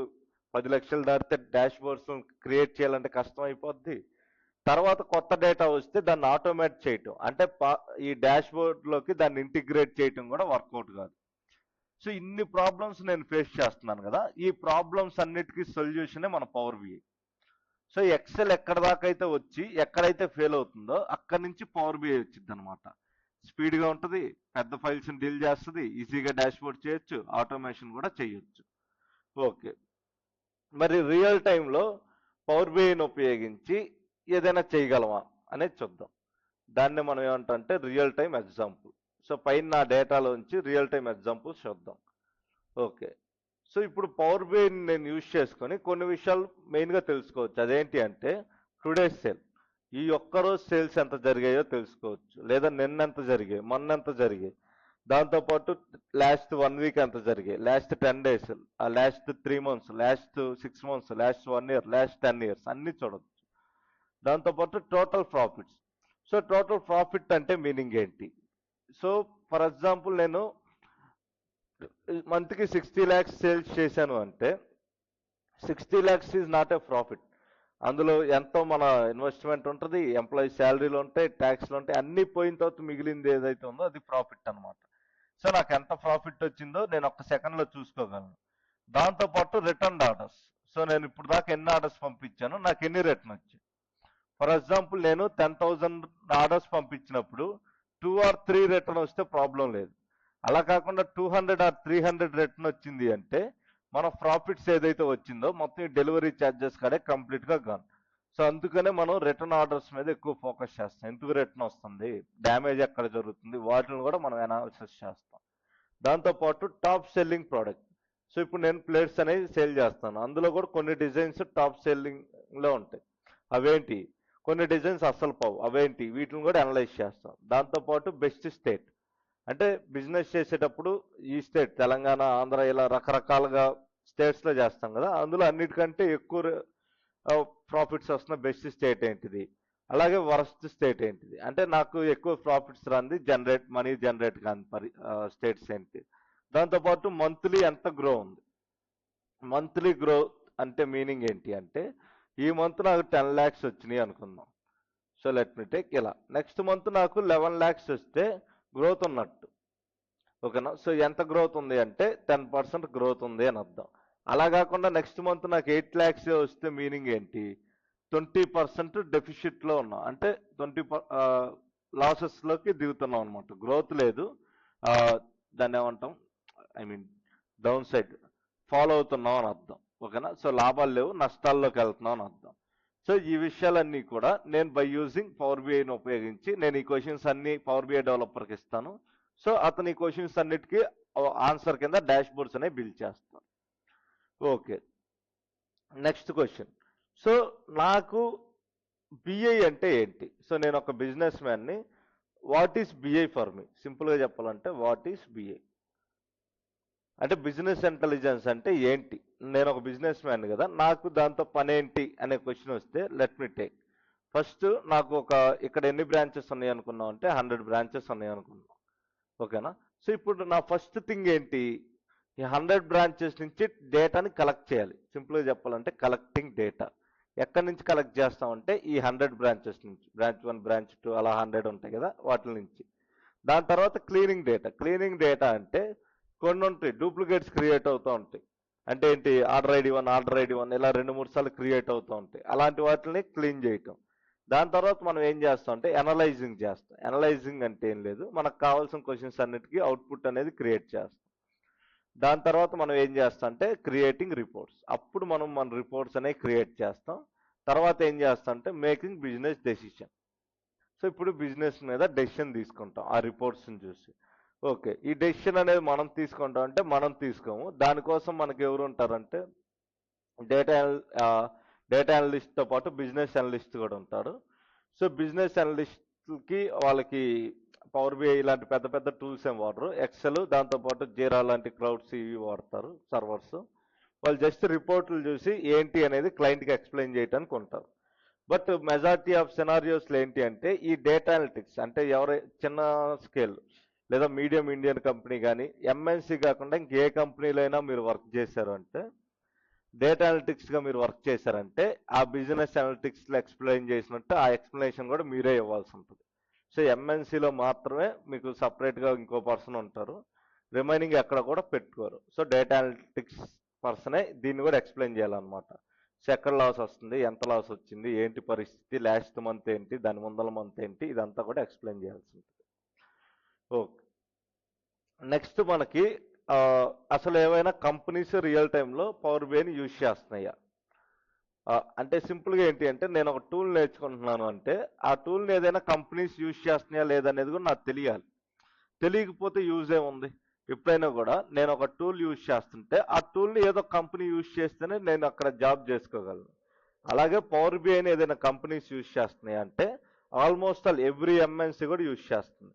10 లక్షలు దాటితే డాష్ బోర్డ్స్ క్రియేట్ చేయాలంటే కష్టం అయిపోద్ది. తర్వాత కొత్త డేటా వస్తే దాన్ని ఆటోమేట్ చేయటం అంటే ఈ డాష్ బోర్డ్లోకి దాన్ని ఇంటిగ్రేట్ చేయటం కూడా వర్కౌట్ కాదు. సో ఇన్ని ప్రాబ్లమ్స్ నేను ఫేస్ చేస్తున్నాను కదా, ఈ ప్రాబ్లమ్స్ అన్నిటికీ సొల్యూషనే మన పవర్ బిఐ. సో ఎక్సెల్ ఎక్కడ దాకా అయితే వచ్చి ఎక్కడైతే ఫెయిల్ అవుతుందో అక్కడి నుంచి పవర్ బిఐ వచ్చింది అనమాట. స్పీడ్గా ఉంటుంది, పెద్ద ఫైల్స్ని డీల్ చేస్తుంది, ఈజీగా డాష్ బోర్డ్ చేయొచ్చు, ఆటోమేషన్ కూడా చేయొచ్చు. ఓకే, మరి రియల్ టైంలో పవర్ బిఐని ఉపయోగించి ఏదైనా చేయగలమా అనేది చూద్దాం. దాన్ని మనం ఏమంటే రియల్ టైం ఎగ్జాంపుల్. సో పైన నా డేటాలోంచి రియల్ టైం ఎగ్జాంపుల్స్ చూద్దాం. ఓకే. సో ఇప్పుడు పవర్ బిఐ నేను యూజ్ చేసుకొని కొన్ని విషయాలు మెయిన్గా తెలుసుకోవచ్చు. అదేంటి అంటే టుడేస్ సేల్, ఈ ఒక్కరోజు సేల్స్ ఎంత జరిగాయో తెలుసుకోవచ్చు, లేదా నిన్న ఎంత జరిగాయి, మొన్న ఎంత జరిగాయి, దాంతోపాటు లాస్ట్ 1 వీక్ ఎంత జరిగాయి, last 10 days, last 3 months, last 6 months, last 1 year, last 10 years అన్ని చూడవచ్చు. దాంతోపాటు total profits. So total profit అంటే మీనింగ్ ఏంటి? సో ఫర్ ఎగ్జాంపుల్ నేను మంత్కి 60 lakhs సేల్స్ చేశాను అంటే 60 lakhs is not a profit. అందులో ఎంతో మన ఇన్వెస్ట్మెంట్ ఉంటుంది, ఎంప్లాయీ శాలరీలు ఉంటాయి, ట్యాక్స్లు ఉంటాయి, అన్ని పోయిన తర్వాత మిగిలింది ఏదైతే ఉందో అది ప్రాఫిట్ అనమాట. సో నాకు ఎంత ప్రాఫిట్ వచ్చిందో నేను ఒక్క సెకండ్లో చూసుకోగలను. దాంతోపాటు రిటర్న్ ఆర్డర్స్. సో నేను ఇప్పుడు దాకా ఎన్ని ఆర్డర్స్ పంపించాను, నాకు ఎన్ని రిటర్న్ వచ్చాయి. ఫర్ ఎగ్జాంపుల్ నేను 10,000 ఆర్డర్స్ పంపించినప్పుడు 2 or 3 రిటర్న్ వస్తే ప్రాబ్లం లేదు. అలా కాకుండా 200 or 300 రిటర్న్ వచ్చింది అంటే మన ప్రాఫిట్స్ ఏదైతే వచ్చిందో మొత్తం డెలివరీ ఛార్జెస్ కాడే కంప్లీట్గా గాన్. సో అందుకనే మనం రిటర్న్ ఆర్డర్స్ మీద ఎక్కువ ఫోకస్ చేస్తాం. ఎందుకు రిటర్న్ వస్తుంది, డ్యామేజ్ ఎక్కడ జరుగుతుంది, వాటిని కూడా మనం అనాలిసిస్ చేస్తాం. దాంతోపాటు టాప్ సెల్లింగ్ ప్రోడక్ట్. సో ఇప్పుడు నేను ప్లేట్స్ అనేవి సేల్ చేస్తాను, అందులో కూడా కొన్ని డిజైన్స్ టాప్ సెల్లింగ్లో ఉంటాయి, అవేంటి, కొన్ని డిజైన్స్ అస్సలు పోవు, అవేంటి, వీటిని కూడా అనలైజ్ చేస్తాం. దాంతోపాటు బెస్ట్ స్టేట్, అంటే బిజినెస్ చేసేటప్పుడు ఈ స్టేట్ తెలంగాణ, ఆంధ్ర ఇలా రకరకాలుగా స్టేట్స్లో చేస్తాం కదా, అందులో అన్నిటికంటే ఎక్కువ ప్రాఫిట్స్ వస్తున్న బెస్ట్ స్టేట్ ఏంటిది, అలాగే వరస్ట్ స్టేట్ ఏంటిది, అంటే నాకు ఎక్కువ ప్రాఫిట్స్ రాంది మనీ జనరేట్ కాని స్టేట్స్ ఏంటి. దాంతోపాటు మంత్లీ ఎంత గ్రో ఉంది. మంత్లీ గ్రోత్ అంటే మీనింగ్ ఏంటి అంటే ఈ మంత్ నాకు 10 lakhs వచ్చినాయి అనుకుందాం. సో లెట్ మీ టేక్ ఇలా, నెక్స్ట్ మంత్ నాకు 11 lakhs వస్తే గ్రోత్ ఉన్నట్టు. ఓకేనా? సో ఎంత గ్రోత్ ఉంది అంటే 10% గ్రోత్ ఉంది అని అర్థం. అలా కాకుండా నెక్స్ట్ మంత్ నాకు 8 lakhs వస్తే మీనింగ్ ఏంటి, 20% డెఫిషిట్లో ఉన్నాం, అంటే 20 లాసెస్లోకి దిగుతున్నాం అనమాట. గ్రోత్ లేదు, దాన్ని ఏమంటాం, I mean down side follow అవుతున్నాం అని అర్థం. ఓకేనా? సో లాభాలు లేవు, నష్టాల్లోకి వెళ్తున్నాం అని అర్థం. సో ఈ విషయాలన్నీ కూడా నేను బై యూజింగ్ పవర్ బిఐని ఉపయోగించి నేను ఈ క్వశ్చన్స్ అన్ని పవర్ బిఐ డెవలపర్కి ఇస్తాను. సో అతను ఈ క్వశ్చన్స్ అన్నిటికీ ఆన్సర్ కింద డాష్ బోర్డ్స్ అనేవి బిల్డ్ చేస్తాను. Okay, next question. సో నాకు బిఐ అంటే ఏంటి? సో నేను ఒక బిజినెస్ మ్యాన్ని. What is BI for me? సింపుల్గా చెప్పాలంటే వాట్ ఈస్ బిఐ అంటే బిజినెస్ ఇంటెలిజెన్స్ అంటే ఏంటి? నేను ఒక బిజినెస్ మ్యాన్ కదా, నాకు దాంతో పని ఏంటి అనే క్వశ్చన్ వస్తే లెట్ మీ టేక్. ఫస్ట్ నాకు ఇక్కడ ఎన్ని బ్రాంచెస్ ఉన్నాయి అనుకున్నాం అంటే 100 బ్రాంచెస్ ఉన్నాయి అనుకున్నాం. ఓకేనా? సో ఇప్పుడు నా ఫస్ట్ థింగ్ ఏంటి, ఈ 100 బ్రాంచెస్ నుంచి డేటాని కలెక్ట్ చేయాలి. సింపుల్గా చెప్పాలంటే కలెక్టింగ్ డేటా. ఎక్కడి నుంచి కలెక్ట్ చేస్తామంటే ఈ 100 బ్రాంచెస్ నుంచి, బ్రాంచ్ 1, బ్రాంచ్ 2 అలా 100 ఉంటాయి కదా, వాటి నుంచి. దాని తర్వాత క్లీనింగ్ డేటా. క్లీనింగ్ డేటా అంటే కొన్ని ఉంటాయి, డూప్లికేట్స్ క్రియేట్ అవుతూ ఉంటాయి. అంటే ఏంటి, ఆర్డర్ ఐడి 1, ఆర్డర్ ఐడి 1 ఇలా 2-3 సార్లు క్రియేట్ అవుతూ ఉంటాయి. అలాంటి వాటిని క్లీన్ చేయటం. దాని తర్వాత మనం ఏం చేస్తాం అంటే అనలైజింగ్ చేస్తాం. అనలైజింగ్ అంటే ఏం లేదు, మనకు కావాల్సిన క్వశ్చన్స్ అన్నిటికీ అవుట్పుట్ అనేది క్రియేట్ చేస్తాం. దాని తర్వాత మనం ఏం చేస్తాం అంటే క్రియేటింగ్ రిపోర్ట్స్. అప్పుడు మనం మన రిపోర్ట్స్ అనేవి క్రియేట్ చేస్తాం. తర్వాత ఏం చేస్తాం అంటే మేకింగ్ బిజినెస్ డెసిషన్. సో ఇప్పుడు బిజినెస్ మీద డెసిషన్ తీసుకుంటాం ఆ రిపోర్ట్స్ని చూసి. ఓకే, ఈ డెసిషన్ అనేది మనం తీసుకుంటాం అంటే మనం తీసుకోము, దానికోసం మనకి ఎవరు ఉంటారంటే డేటా అనలిస్ట్తో పాటు బిజినెస్ అనలిస్ట్ కూడా ఉంటారు. సో బిజినెస్ అనలిస్ట్కి వాళ్ళకి పవర్ బిఐ ఇలాంటి పెద్ద పెద్ద టూల్స్ ఏం వాడరు, ఎక్సెల్ దాంతోపాటు జీరా లాంటి క్లౌడ్స్ ఇవి వాడతారు, సర్వర్స్. వాళ్ళు జస్ట్ రిపోర్ట్లు చూసి ఏంటి అనేది క్లయింట్కి ఎక్స్ప్లెయిన్ చేయడానికి ఉంటారు. బట్ మెజారిటీ ఆఫ్ సినారియోస్లో ఏంటి అంటే ఈ డేటా అనలిటిక్స్ అంటే చిన్న స్కేల్ లేదా మీడియం ఇండియన్ కంపెనీ కానీ ఎంఎన్సీ కాకుండా ఇంకే కంపెనీలో అయినా మీరు వర్క్ చేశారు అంటే, డేటా అనలిటిక్స్గా మీరు వర్క్ చేశారంటే ఆ బిజినెస్ అనలిటిక్స్లో ఎక్స్ప్లెయిన్ చేసినట్టు ఆ ఎక్స్ప్లెనేషన్ కూడా మీరే ఇవ్వాల్సి ఉంటుంది. సో ఎంఎన్సీలో మాత్రమే మీకు సపరేట్గా ఇంకో పర్సన్ ఉంటారు, రిమైనింగ్ ఎక్కడ కూడా పెట్టుకోరు. సో డేటా అనలిటిక్స్ పర్సనే దీన్ని కూడా ఎక్స్ప్లెయిన్ చేయాలన్నమాట. సో ఎక్కడ లాస్ వస్తుంది, ఎంత లాస్ వచ్చింది, ఏంటి పరిస్థితి, లాస్ట్ మంత్ ఏంటి, దాని ముందల మంత్ ఏంటి, ఇదంతా కూడా ఎక్స్ప్లెయిన్ చేయాల్సి ఉంటుంది. ఓకే, నెక్స్ట్ మనకి అసలు ఏమైనా కంపెనీస్ రియల్ టైంలో పవర్ బిఐని యూజ్ చేస్తున్నాయా అంటే సింపుల్గా ఏంటి అంటే నేను ఒక టూల్ నేర్చుకుంటున్నాను అంటే ఆ టూల్ని ఏదైనా కంపెనీస్ యూజ్ చేస్తున్నాయా లేదనేది కూడా నాకు తెలియాలి. తెలియకపోతే యూజ్ ఏముంది? ఎప్పుడైనా కూడా నేను ఒక టూల్ యూజ్ చేస్తుంటే ఆ టూల్ని ఏదో కంపెనీ యూజ్ చేస్తేనే నేను అక్కడ జాబ్ చేసుకోగలను. అలాగే పవర్ బిఐని ఏదైనా కంపెనీస్ యూజ్ చేస్తున్నాయి అంటే ఆల్మోస్ట్ ఆల్ ఎవ్రీ ఎంఎన్సీ కూడా యూజ్ చేస్తుంది.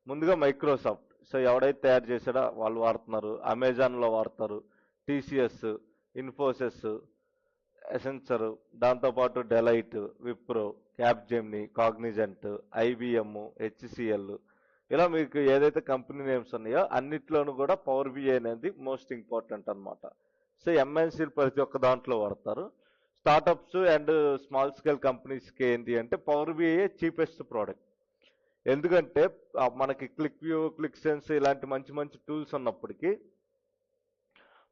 ముందుగా మైక్రోసాఫ్ట్, సో ఎవడైతే తయారు చేసాడో వాళ్ళు వాడుతున్నారు, అమెజాన్లో వాడతారు, టీసీఎస్, ఇన్ఫోసిస్, ఎసెన్సర్, దాంతోపాటు Delight, Wipro, Capgemini, Cognizant, IBM, HCl, ఇలా మీకు ఏదైతే కంపెనీ నేమ్స్ ఉన్నాయో అన్నిట్లోనూ కూడా పవర్ బిఐ అనేది మోస్ట్ ఇంపార్టెంట్ అనమాట. సో ఎంఎన్సీలు ప్రతి ఒక్క దాంట్లో వాడతారు. స్టార్టప్స్ అండ్ స్మాల్ స్కేల్ కంపెనీస్కి ఏంటి అంటే పవర్ బిఐ చీపెస్ట్ ప్రోడక్ట్. ఎందుకంటే మనకి క్లిక్ వ్యూ, క్లిక్ సెన్స్ ఇలాంటి మంచి మంచి టూల్స్ ఉన్నప్పటికీ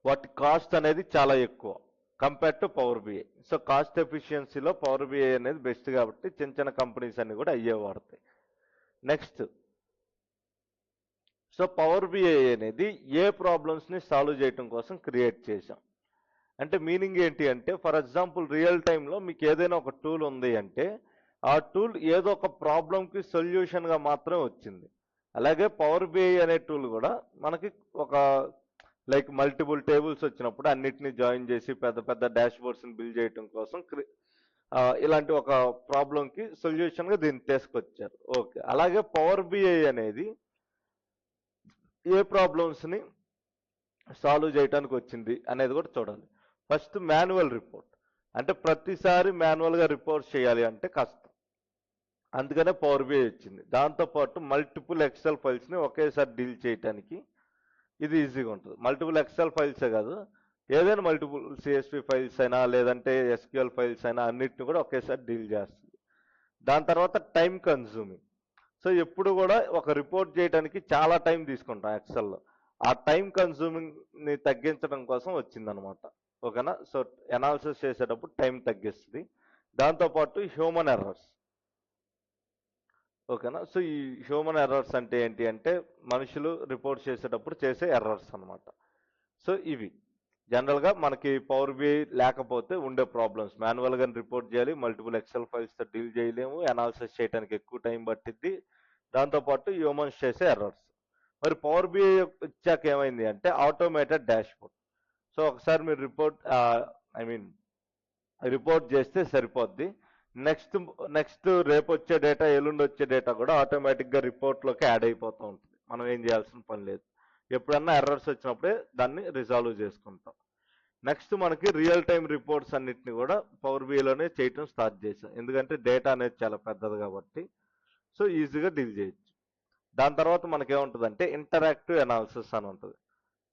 వాటి కాస్ట్ అనేది చాలా ఎక్కువ compare to power BI. So cost ఎఫిషియన్సీలో పవర్ బిఐ అనేది బెస్ట్ కాబట్టి చిన్న చిన్న కంపెనీస్ అన్ని కూడా అయ్యే వాడతాయి. నెక్స్ట్, సో పవర్ బిఐ అనేది ఏ ప్రాబ్లమ్స్ని సాల్వ్ చేయడం కోసం క్రియేట్ చేశాం అంటే మీనింగ్ ఏంటి అంటే, ఫర్ ఎగ్జాంపుల్ రియల్ టైంలో మీకు ఏదైనా ఒక టూల్ ఉంది అంటే ఆ టూల్ ఏదో ఒక ప్రాబ్లంకి సొల్యూషన్గా మాత్రమే వచ్చింది. అలాగే పవర్ బిఐ అనే టూల్ కూడా మనకి ఒక లైక్ మల్టిపుల్ టేబుల్స్ వచ్చినప్పుడు అన్నిటిని జాయిన్ చేసి పెద్ద పెద్ద డాష్ బోర్డ్స్ని బిల్డ్ చేయడం కోసం ఇలాంటి ఒక ప్రాబ్లంకి సొల్యూషన్గా దీన్ని తీసుకొచ్చారు. ఓకే, అలాగే పవర్ బిఐ అనేది ఏ ప్రాబ్లమ్స్ని సాల్వ్ చేయడానికి వచ్చింది అనేది కూడా చూడాలి. ఫస్ట్ మాన్యువల్ రిపోర్ట్, అంటే ప్రతిసారి మాన్యువల్గా రిపోర్ట్ చేయాలి అంటే కష్టం, అందుకనే పవర్ బిఐ వచ్చింది. దాంతోపాటు మల్టిపుల్ ఎక్సెల్ ఫైల్స్ని ఒకేసారి డీల్ చేయడానికి ఇది ఈజీగా ఉంటుంది. మల్టిపుల్ ఎక్సెల్ ఫైల్సే కాదు, ఏదైనా మల్టిపుల్ సిఎస్పి ఫైల్స్ అయినా లేదంటే ఎస్క్యూఎల్ ఫైల్స్ అయినా అన్నిటిని కూడా ఒకేసారి డీల్ చేస్తుంది. దాని తర్వాత టైం కన్జ్యూమింగ్, సో ఎప్పుడు కూడా ఒక రిపోర్ట్ చేయడానికి చాలా టైం తీసుకుంటాం ఎక్సెల్లో, ఆ టైం కన్జ్యూమింగ్ని తగ్గించడం కోసం వచ్చిందనమాట. ఓకేనా, సో అనాలిసిస్ చేసేటప్పుడు టైం తగ్గిస్తుంది. దాంతోపాటు హ్యూమన్ ఎర్రర్స్, ఓకేనా. సో ఈ హ్యూమన్ ఎర్రర్స్ అంటే ఏంటి అంటే మనుషులు రిపోర్ట్ చేసేటప్పుడు చేసే ఎర్రర్స్ అనమాట. సో ఇవి జనరల్గా మనకి పవర్ బిఐ లేకపోతే ఉండే ప్రాబ్లమ్స్. మాన్యువల్గా రిపోర్ట్ చేయాలి, మల్టిపుల్ ఎక్సెల్ ఫైల్స్తో డీల్ చేయలేము, అనాలిసిస్ చేయడానికి ఎక్కువ టైం పట్టిద్ది, దాంతోపాటు హ్యూమన్స్ చేసే ఎర్రర్స్. మరి పవర్ బిఐ ఇచ్చాక ఏమైంది అంటే ఆటోమేటెడ్ డాష్ బోర్డ్. సో ఒకసారి మీరు రిపోర్ట్ చేస్తే సరిపోద్ది. నెక్స్ట్ రేపు వచ్చే డేటా, ఎల్లుండి వచ్చే డేటా కూడా ఆటోమేటిక్గా రిపోర్ట్లోకి యాడ్ అయిపోతూ ఉంటుంది, మనం ఏం చేయాల్సిన పని లేదు. ఎప్పుడన్నా ఎర్రర్స్ వచ్చినప్పుడే దాన్ని రిజాల్వ్ చేసుకుంటాం. నెక్స్ట్ మనకి రియల్ టైం రిపోర్ట్స్ అన్నిటిని కూడా పవర్ బిఐలోనే చేయటం స్టార్ట్ చేసాం, ఎందుకంటే డేటా అనేది చాలా పెద్దది కాబట్టి సో ఈజీగా డీల్ చేయొచ్చు. దాని తర్వాత మనకేముంటుందంటే ఇంటరాక్టివ్ అనాలిసిస్ అని ఉంటుంది.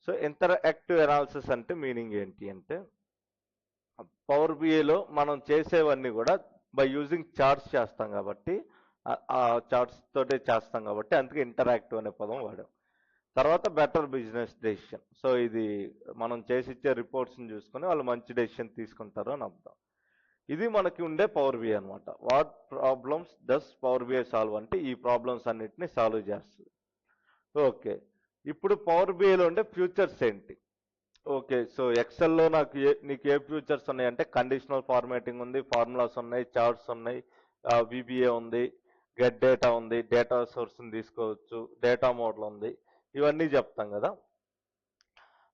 సో ఇంటరాక్టివ్ అనాలిసిస్ అంటే మీనింగ్ ఏంటి అంటే పవర్ బిఐలో మనం చేసేవన్నీ కూడా బై యూజింగ్ చార్ట్స్ చేస్తాం కాబట్టి ఆ చార్ట్స్ తోటే చేస్తాం కాబట్టి అందుకే ఇంటరాక్టివ్ అనే పదం వాడాం. తర్వాత బెటర్ బిజినెస్ డెసిషన్, సో ఇది మనం చేసి ఇచ్చే రిపోర్ట్స్ని చూసుకొని వాళ్ళు మంచి డెసిషన్ తీసుకుంటారు అని అర్థం. ఇది మనకి ఉండే పవర్ బిఐ అనమాట. What problems does power BI solve అంటే ఈ ప్రాబ్లమ్స్ అన్నిటిని సాల్వ్ చేస్తుంది. ఓకే, ఇప్పుడు పవర్ బిఐలో ఉండే ఫ్యూచర్స్ ఏంటి? ఓకే, సో ఎక్సెల్లో నీకు ఏ ఫ్యూచర్స్ ఉన్నాయి అంటే కండిషనల్ ఫార్మాటింగ్ ఉంది, ఫార్ములాస్ ఉన్నాయి, చార్ట్స్ ఉన్నాయి, విబిఏ ఉంది, గెట్ డేటా ఉంది, డేటా సోర్స్ని తీసుకోవచ్చు, డేటా మోడల్ ఉంది, ఇవన్నీ చెప్తాం కదా.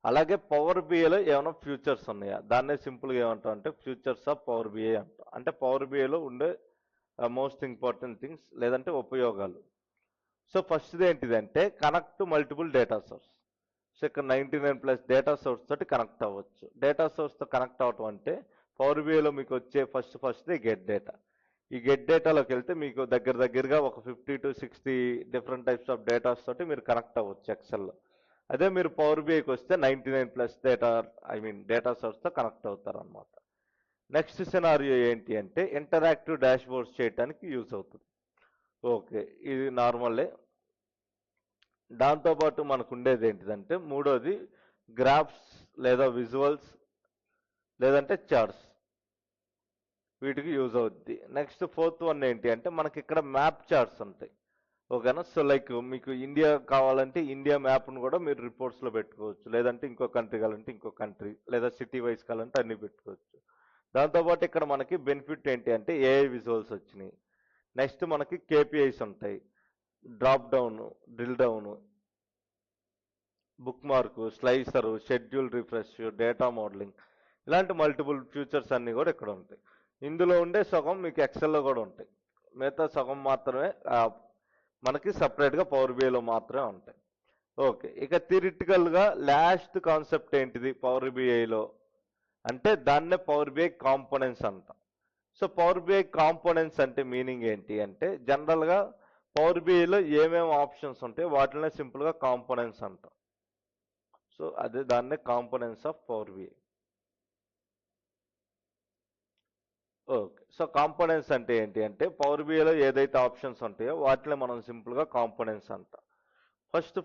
అలాగే పవర్ బిఐలో ఏమైనా ఫ్యూచర్స్ ఉన్నాయా, దాన్నే సింపుల్గా ఏమంటాం అంటే ఫ్యూచర్స్ ఆఫ్ పవర్ బిఐ అంటాం. అంటే పవర్ బిఐలో ఉండే మోస్ట్ ఇంపార్టెంట్ థింగ్స్ లేదంటే ఉపయోగాలు. సో ఫస్ట్ది ఏంటిదంటే connect multiple data source. So ఇక్కడ 99+ డేటా సోర్స్ తోటి కనెక్ట్ అవ్వచ్చు. డేటా సోర్స్తో కనెక్ట్ అవ్వటం అంటే పవర్ బిఐలో మీకు వచ్చే ఫస్ట్ది గెట్ డేటా. ఈ గెట్ డేటాలోకి వెళ్తే మీకు దగ్గరగా ఒక 50 to 60 different types of datas తోటి మీరు కనెక్ట్ అవ్వచ్చు ఎక్సెల్లో. అదే మీరు పవర్ బిఐకి వస్తే 99+ డేటా సోర్స్తో కనెక్ట్ అవుతారు అనమాట. నెక్స్ట్ సినారియో ఏంటి అంటే ఇంటరాక్టివ్ డాష్ బోర్డ్స్ చేయడానికి యూజ్ అవుతుంది. ఓకే, ఇది నార్మల్లే. దాంతోపాటు మనకు ఉండేది ఏంటిదంటే మూడోది గ్రాఫ్స్ లేదా విజువల్స్ లేదంటే చార్ట్స్, వీటికి యూజ్ అవుద్ది. నెక్స్ట్ ఫోర్త్ వన్ ఏంటి అంటే మనకి ఇక్కడ మ్యాప్ చార్ట్స్ ఉంటాయి. ఓకేనా, సో లైక్ మీకు ఇండియా కావాలంటే ఇండియా మ్యాప్ను కూడా మీరు రిపోర్ట్స్లో పెట్టుకోవచ్చు, లేదంటే ఇంకో కంట్రీ కావాలంటే ఇంకో కంట్రీ, లేదా సిటీ వైజ్ కావాలంటే అన్ని పెట్టుకోవచ్చు. దాంతోపాటు ఇక్కడ మనకి బెనిఫిట్ ఏంటి అంటే ఏఐ విజువల్స్ వచ్చినాయి. నెక్స్ట్ మనకి కేపీఐస్ ఉంటాయి, drop down, drill down, bookmark, slicer, schedule refresh, data modelling, ఇలాంటి మల్టిపుల్ ఫ్యూచర్స్ అన్నీ కూడా ఇక్కడ ఉంటాయి. ఇందులో ఉండే సగం మీకు ఎక్సెల్లో కూడా ఉంటాయి. మిగతా సగం మాత్రమే మనకి సపరేట్గా పవర్ బిఐలో మాత్రమే ఉంటాయి. ఓకే, ఇక థియరిటికల్గా లాస్ట్ కాన్సెప్ట్ ఏంటిది పవర్ బిఐలో అంటే దాన్నే పవర్ బిఐ కాంపోనెంట్స్ అంటాం. సో పవర్ బిఐ కాంపోనెంట్స్ అంటే మీనింగ్ ఏంటి అంటే జనరల్గా పవర్ బిఐలో ఏమేమి ఆప్షన్స్ ఉంటాయి వాటినే సింపుల్గా కాంపోనెంట్స్ అంటాం. సో అదే దాన్నే components of power BI. Okay, so components అంటే ఏంటి అంటే పవర్ బిఐలో ఏదైతే ఆప్షన్స్ ఉంటాయో వాటిని మనం సింపుల్గా కాంపోనెంట్స్ అంటాం.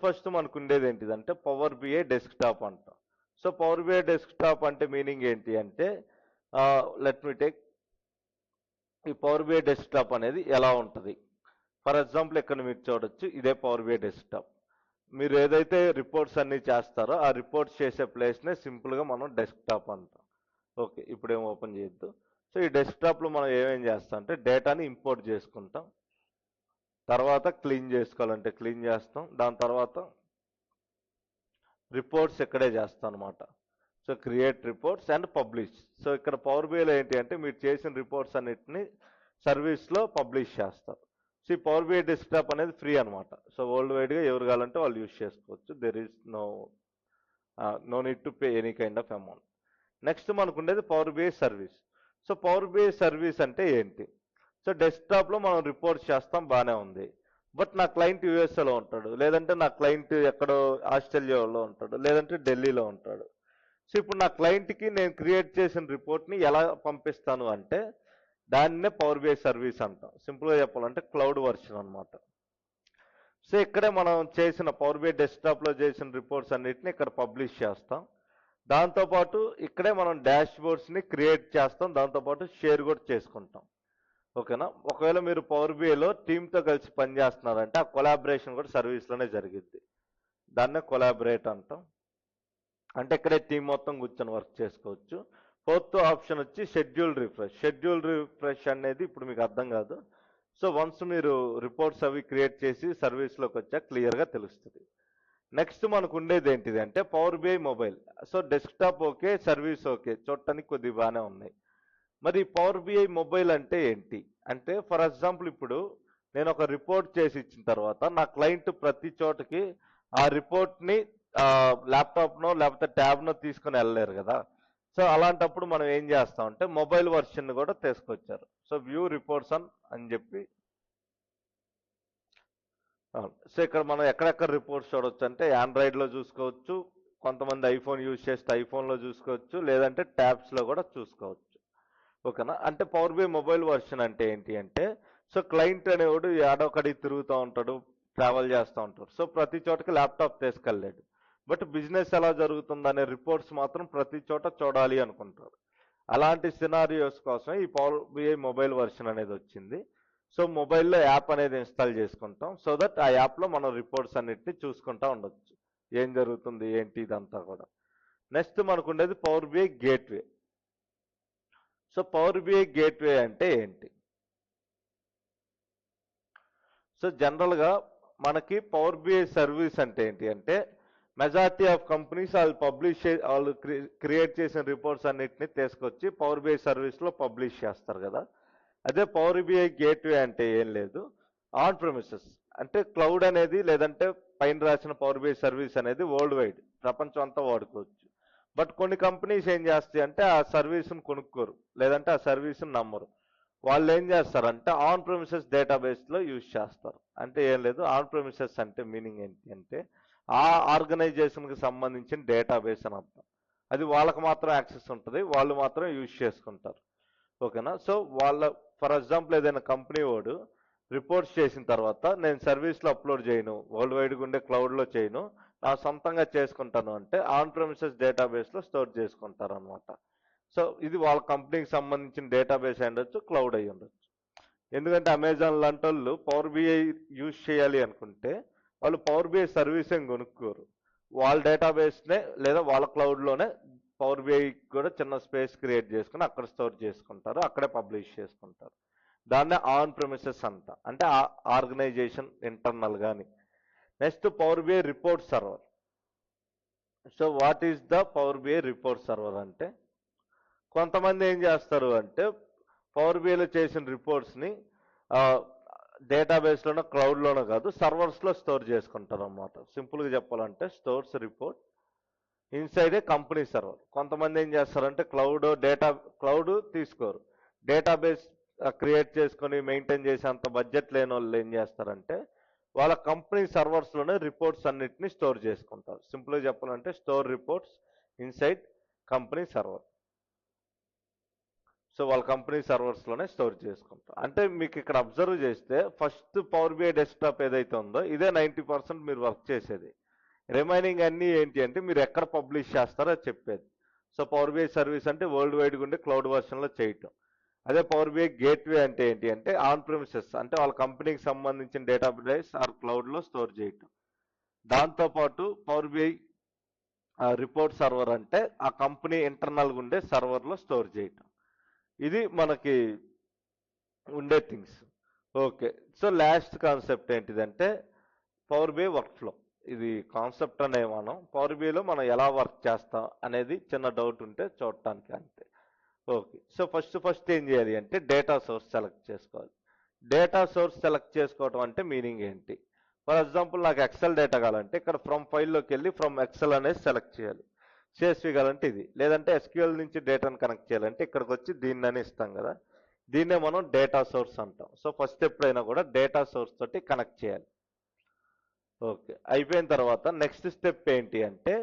ఫస్ట్ మనకు ఉండేది ఏంటిదంటే పవర్ బిఐ డెస్క్టాప్ అంటాం. సో పవర్ బిఐ డెస్క్టాప్ అంటే మీనింగ్ ఏంటి అంటే లెట్ మీ టేక్ ఈ పవర్ బిఐ డెస్క్టాప్ అనేది ఎలా ఉంటుంది. ఫర్ ఎగ్జాంపుల్ ఇక్కడ మీరు చూడొచ్చు, ఇదే పవర్ బిఐ డెస్క్టాప్. మీరు ఏదైతే రిపోర్ట్స్ అన్ని చేస్తారో ఆ రిపోర్ట్స్ చేసే ప్లేస్నే సింపుల్గా మనం డెస్క్టాప్ అంటాం. ఓకే, ఇప్పుడు ఏం ఓపెన్ చేయొద్దు. సో ఈ డెస్క్టాప్లో మనం ఏమేం చేస్తాం అంటే డేటాని ఇంపోర్ట్ చేసుకుంటాం, తర్వాత క్లీన్ చేసుకోవాలంటే క్లీన్ చేస్తాం, దాని తర్వాత రిపోర్ట్స్ ఇక్కడే చేస్తాం అనమాట. So create reports and publish. So ఇక్కడ పవర్ బిఐలో ఏంటి అంటే మీరు చేసిన రిపోర్ట్స్ అన్నిటిని సర్వీస్లో పబ్లిష్ చేస్తారు. సో ఈ పవర్ బిఐ డెస్క్టాప్ అనేది ఫ్రీ అనమాట. సో వరల్డ్ వైడ్గా ఎవరు కావాలంటే వాళ్ళు యూజ్ చేసుకోవచ్చు. There is no need to pay any kind of amount. Next మనకు ఉండేది power BI service. So power BI service అంటే ఏంటి? సో డెస్క్టాప్లో మనం రిపోర్ట్స్ చేస్తాం, బాగానే ఉంది. బట్ నా క్లయింట్ యూఎస్ఏలో ఉంటాడు, లేదంటే నా క్లయింట్ ఎక్కడో ఆస్ట్రేలియాలో ఉంటాడు, లేదంటే ఢిల్లీలో ఉంటాడు. సో ఇప్పుడు నా క్లయింట్కి నేను క్రియేట్ చేసిన రిపోర్ట్ని ఎలా పంపిస్తాను అంటే దాన్నే పవర్ బిఐ సర్వీస్ అంటాం. సింపుల్గా చెప్పాలంటే క్లౌడ్ వర్షన్ అనమాట. సో ఇక్కడే మనం చేసిన పవర్ బిఐ డెస్క్టాప్లో చేసిన రిపోర్ట్స్ అన్నిటిని ఇక్కడ పబ్లిష్ చేస్తాం. దాంతోపాటు ఇక్కడే మనం డాష్ బోర్డ్స్ని క్రియేట్ చేస్తాం, దాంతోపాటు షేర్ కూడా చేసుకుంటాం. ఓకేనా? ఒకవేళ మీరు పవర్ బిఐలో టీమ్తో కలిసి పనిచేస్తున్నారంటే ఆ కొలాబరేషన్ కూడా సర్వీస్లోనే జరిగిద్ది. దాన్నే కొలాబరేట్ అంటాం. అంటే ఇక్కడే టీం మొత్తం కూర్చొని వర్క్ చేసుకోవచ్చు. ఫోర్త్ ఆప్షన్ వచ్చి షెడ్యూల్ రిఫ్రెష్. షెడ్యూల్ రిఫ్రెష్ అనేది ఇప్పుడు మీకు అర్థం కాదు. సో వన్స్ మీరు రిపోర్ట్స్ అవి క్రియేట్ చేసి సర్వీస్లోకి వచ్చాక క్లియర్గా తెలుస్తుంది. నెక్స్ట్ మనకు ఉండేది ఏంటిది అంటే power BI mobile. So desktop okay, service okay, చూడటానికి కొద్దిగా బాగానే ఉన్నాయి. మరి పవర్ బిఐ మొబైల్ అంటే ఏంటి అంటే ఫర్ ఎగ్జాంపుల్ ఇప్పుడు నేను ఒక రిపోర్ట్ చేసి ఇచ్చిన తర్వాత నా క్లయింట్ ప్రతి చోటకి ఆ రిపోర్ట్ని ల్యాప్టాప్నో లేకపోతే ట్యాబ్నో తీసుకుని వెళ్ళలేరు కదా. సో అలాంటప్పుడు మనం ఏం చేస్తాం అంటే మొబైల్ వర్షన్ కూడా తీసుకొచ్చారు. సో వ్యూ రిపోర్ట్స్ అని చెప్పి. సో ఇక్కడ మనం ఎక్కడెక్కడ రిపోర్ట్స్ చూడవచ్చు అంటే ఆండ్రాయిడ్లో చూసుకోవచ్చు, కొంతమంది ఐఫోన్ యూజ్ చేస్తే ఐఫోన్లో చూసుకోవచ్చు, లేదంటే ట్యాబ్స్లో కూడా చూసుకోవచ్చు. ఓకేనా? అంటే పవర్ బిఐ మొబైల్ వర్షన్ అంటే ఏంటి అంటే సో క్లయింట్ అనేవాడు ఏడొకడి తిరుగుతూ ఉంటాడు, ట్రావెల్ చేస్తూ ఉంటాడు. సో ప్రతి చోటకి ల్యాప్టాప్ తీసుకెళ్ళలేడు. బట్ బిజినెస్ ఎలా జరుగుతుందనే రిపోర్ట్స్ మాత్రం ప్రతి చోట చూడాలి అనుకుంటారు. అలాంటి సినారియోస్ కోసం ఈ పవర్ బిఐ మొబైల్ వర్షన్ అనేది వచ్చింది. సో మొబైల్లో యాప్ అనేది ఇన్స్టాల్ చేసుకుంటాం. సో దట్ ఆ యాప్లో మనం రిపోర్ట్స్ అన్నిటిని చూసుకుంటూ ఉండొచ్చు, ఏం జరుగుతుంది ఏంటి ఇదంతా కూడా. నెక్స్ట్ మనకు ఉండేది power BI gateway. So power BI gateway అంటే ఏంటి? సో జనరల్గా మనకి పవర్ బిఐ సర్వీస్ అంటే ఏంటి అంటే మెజారిటీ ఆఫ్ కంపెనీస్ వాళ్ళు క్రియేట్ చేసిన రిపోర్ట్స్ అన్నిటిని తీసుకొచ్చి పవర్ బిఐ సర్వీస్లో పబ్లిష్ చేస్తారు కదా. అదే పవర్ బిఐ గేట్వే అంటే ఏం లేదు, ఆన్ ప్రెమిసెస్ అంటే క్లౌడ్ అనేది లేదంటే పైన రాసిన పవర్ బిఐ సర్వీస్ అనేది వరల్డ్ వైడ్ ప్రపంచం అంతా వాడుకోవచ్చు. బట్ కొన్ని కంపెనీస్ ఏం చేస్తాయి అంటే ఆ సర్వీస్ని కొనుక్కోరు, లేదంటే ఆ సర్వీస్ని నమ్మరు. వాళ్ళు ఏం చేస్తారంటే ఆన్ ప్రెమిసెస్ డేటాబేస్లో యూజ్ చేస్తారు. అంటే ఏం లేదు, ఆన్ ప్రెమిసెస్ అంటే మీనింగ్ ఏంటి అంటే ఆ ఆర్గనైజేషన్కి సంబంధించిన డేటాబేస్ అని అర్థం. అది వాళ్ళకి మాత్రం యాక్సెస్ ఉంటుంది, వాళ్ళు మాత్రం యూజ్ చేసుకుంటారు. ఓకేనా? సో ఫర్ ఎగ్జాంపుల్ ఏదైనా కంపెనీ వాడు రిపోర్ట్స్ చేసిన తర్వాత నేను సర్వీస్లో అప్లోడ్ చేయను, వరల్డ్ వైడ్గా ఉండే క్లౌడ్లో చేయను, నా సొంతంగా చేసుకుంటాను అంటే ఆన్ ప్రెమిసెస్ డేటాబేస్లో స్టోర్ చేసుకుంటారు అనమాట. సో ఇది వాళ్ళ కంపెనీకి సంబంధించిన డేటాబేస్ అయి ఉండొచ్చు, క్లౌడ్ అయి ఉండొచ్చు. ఎందుకంటే అమెజాన్ లాంటి వాళ్ళు పవర్ బిఐ యూజ్ చేయాలి అనుకుంటే వాళ్ళు పవర్ బిఐ సర్వీస్ ఏం కొనుక్కోరు, వాళ్ళ డేటాబేస్నే లేదా వాళ్ళ క్లౌడ్లోనే పవర్ బిఐ కూడా చిన్న స్పేస్ క్రియేట్ చేసుకుని అక్కడ స్టోర్ చేసుకుంటారు, అక్కడే పబ్లిష్ చేసుకుంటారు. దాన్నే ఆన్ ప్రెమిసెస్ అంట, అంటే ఆర్గనైజేషన్ ఇంటర్నల్ కానీ. Next power BI report server. So what is the power BI report server అంటే, కొంతమంది ఏం చేస్తారు అంటే పవర్ బిఐలో చేసిన రిపోర్ట్స్ని డేటాబేస్లోనో క్లౌడ్లోనో కాదు సర్వర్స్లో స్టోర్ చేసుకుంటారు అన్నమాట. సింపుల్గా చెప్పాలంటే స్టోర్స్ రిపోర్ట్ ఇన్సైడ్ ఏ కంపెనీ సర్వర్. కొంతమంది ఏం చేస్తారంటే క్లౌడ్ తీసుకోరు, డేటాబేస్ క్రియేట్ చేసుకొని మెయింటైన్ చేసే అంత బడ్జెట్ లేని వాళ్ళు ఏం చేస్తారంటే వాళ్ళ కంపెనీ సర్వర్స్లోనే రిపోర్ట్స్ అన్నిటిని స్టోర్ చేసుకుంటారు. సింపుల్గా చెప్పాలంటే store reports inside company server. So వాళ్ళ కంపెనీ సర్వర్స్లోనే స్టోర్ చేసుకుంటారు. అంటే మీకు ఇక్కడ అబ్జర్వ్ చేస్తే ఫస్ట్ పవర్ బిఐ డెస్క్టాప్ ఏదైతే ఉందో ఇదే 90% మీరు వర్క్ చేసేది. రిమైనింగ్ అన్నీ ఏంటి అంటే మీరు ఎక్కడ పబ్లిష్ చేస్తారో అది చెప్పేది. సో పవర్ బిఐ సర్వీస్ అంటే వరల్డ్ వైడ్గా ఉండే క్లౌడ్ వర్షన్లో చేయటం. అదే పవర్ బిఐ గేట్వే అంటే ఏంటి అంటే ఆన్ ప్రిమిసెస్, అంటే వాళ్ళ కంపెనీకి సంబంధించిన డేటాబేస్ ఆర్ క్లౌడ్లో స్టోర్ చేయటం. దాంతోపాటు పవర్ బిఐ రిపోర్ట్ సర్వర్ అంటే ఆ కంపెనీ ఇంటర్నల్గా ఉండే సర్వర్లో స్టోర్ చేయటం. ఇది మనకి ఉండే things. Okay, so last concept ఏంటిదంటే పవర్ బిఐ వర్క్ ఫ్లో. ఇది కాన్సెప్ట్ అనే మనం పవర్ బిఐలో మనం ఎలా వర్క్ చేస్తాం అనేది చిన్న డౌట్ ఉంటే చూడటానికి అంతే. ఓకే, సో ఫస్ట్ ఏం చేయాలి అంటే డేటా సోర్స్ సెలెక్ట్ చేసుకోవాలి. డేటా సోర్స్ సెలెక్ట్ చేసుకోవడం అంటే మీనింగ్ ఏంటి? ఫర్ ఎగ్జాంపుల్ నాకు ఎక్సెల్ డేటా కావాలంటే ఇక్కడ ఫ్రమ్ ఫైల్లోకి వెళ్ళి ఫ్రమ్ ఎక్సెల్ అనేది సెలెక్ట్ చేయాలి. CSV కావాలంటే ఇది, లేదంటే SQL నుంచి డేటాను కనెక్ట్ చేయాలంటే ఇక్కడికి వచ్చి దీన్ని అని ఇస్తాం కదా, దీన్నే మనం డేటా సోర్స్ అంటాం. సో ఫస్ట్ ఎప్పుడైనా కూడా డేటా సోర్స్ తోటి కనెక్ట్ చేయాలి. ఓకే, అయిపోయిన తర్వాత నెక్స్ట్ స్టెప్ ఏంటి అంటే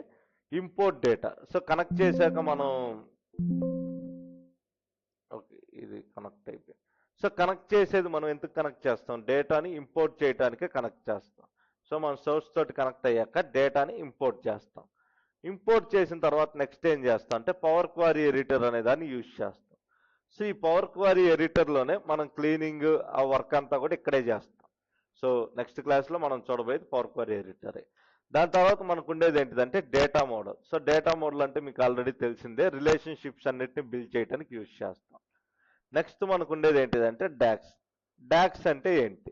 ఇంపోర్ట్ డేటా. సో కనెక్ట్ చేశాక మనం ఓకే ఇది కనెక్ట్ అయిపోయింది. సో కనెక్ట్ చేసేది మనం ఎందుకు కనెక్ట్ చేస్తాం? డేటాని ఇంపోర్ట్ చేయడానికే కనెక్ట్ చేస్తాం. సో మనం సోర్స్ తోటి కనెక్ట్ అయ్యాక డేటాని ఇంపోర్ట్ చేస్తాం. ఇంపోర్ట్ చేసిన తర్వాత నెక్స్ట్ ఏం చేస్తాం అంటే పవర్ క్వారీ ఎడిటర్ అనే దాన్ని యూజ్ చేస్తాం. సో ఈ పవర్ క్వారీ ఎడిటర్లోనే మనం క్లీనింగ్ ఆ వర్క్ అంతా కూడా ఇక్కడే చేస్తాం. సో నెక్స్ట్ క్లాస్లో మనం చూడబోయేది పవర్ క్వారీ ఎడిటరే. దాని తర్వాత మనకు ఉండేది ఏంటిదంటే data model. So data model అంటే మీకు ఆల్రెడీ తెలిసిందే, రిలేషన్షిప్స్ అన్నిటిని బిల్డ్ చేయడానికి యూజ్ చేస్తాం. నెక్స్ట్ మనకు ఉండేది ఏంటిదంటే డాక్స్. డాక్స్ అంటే ఏంటి?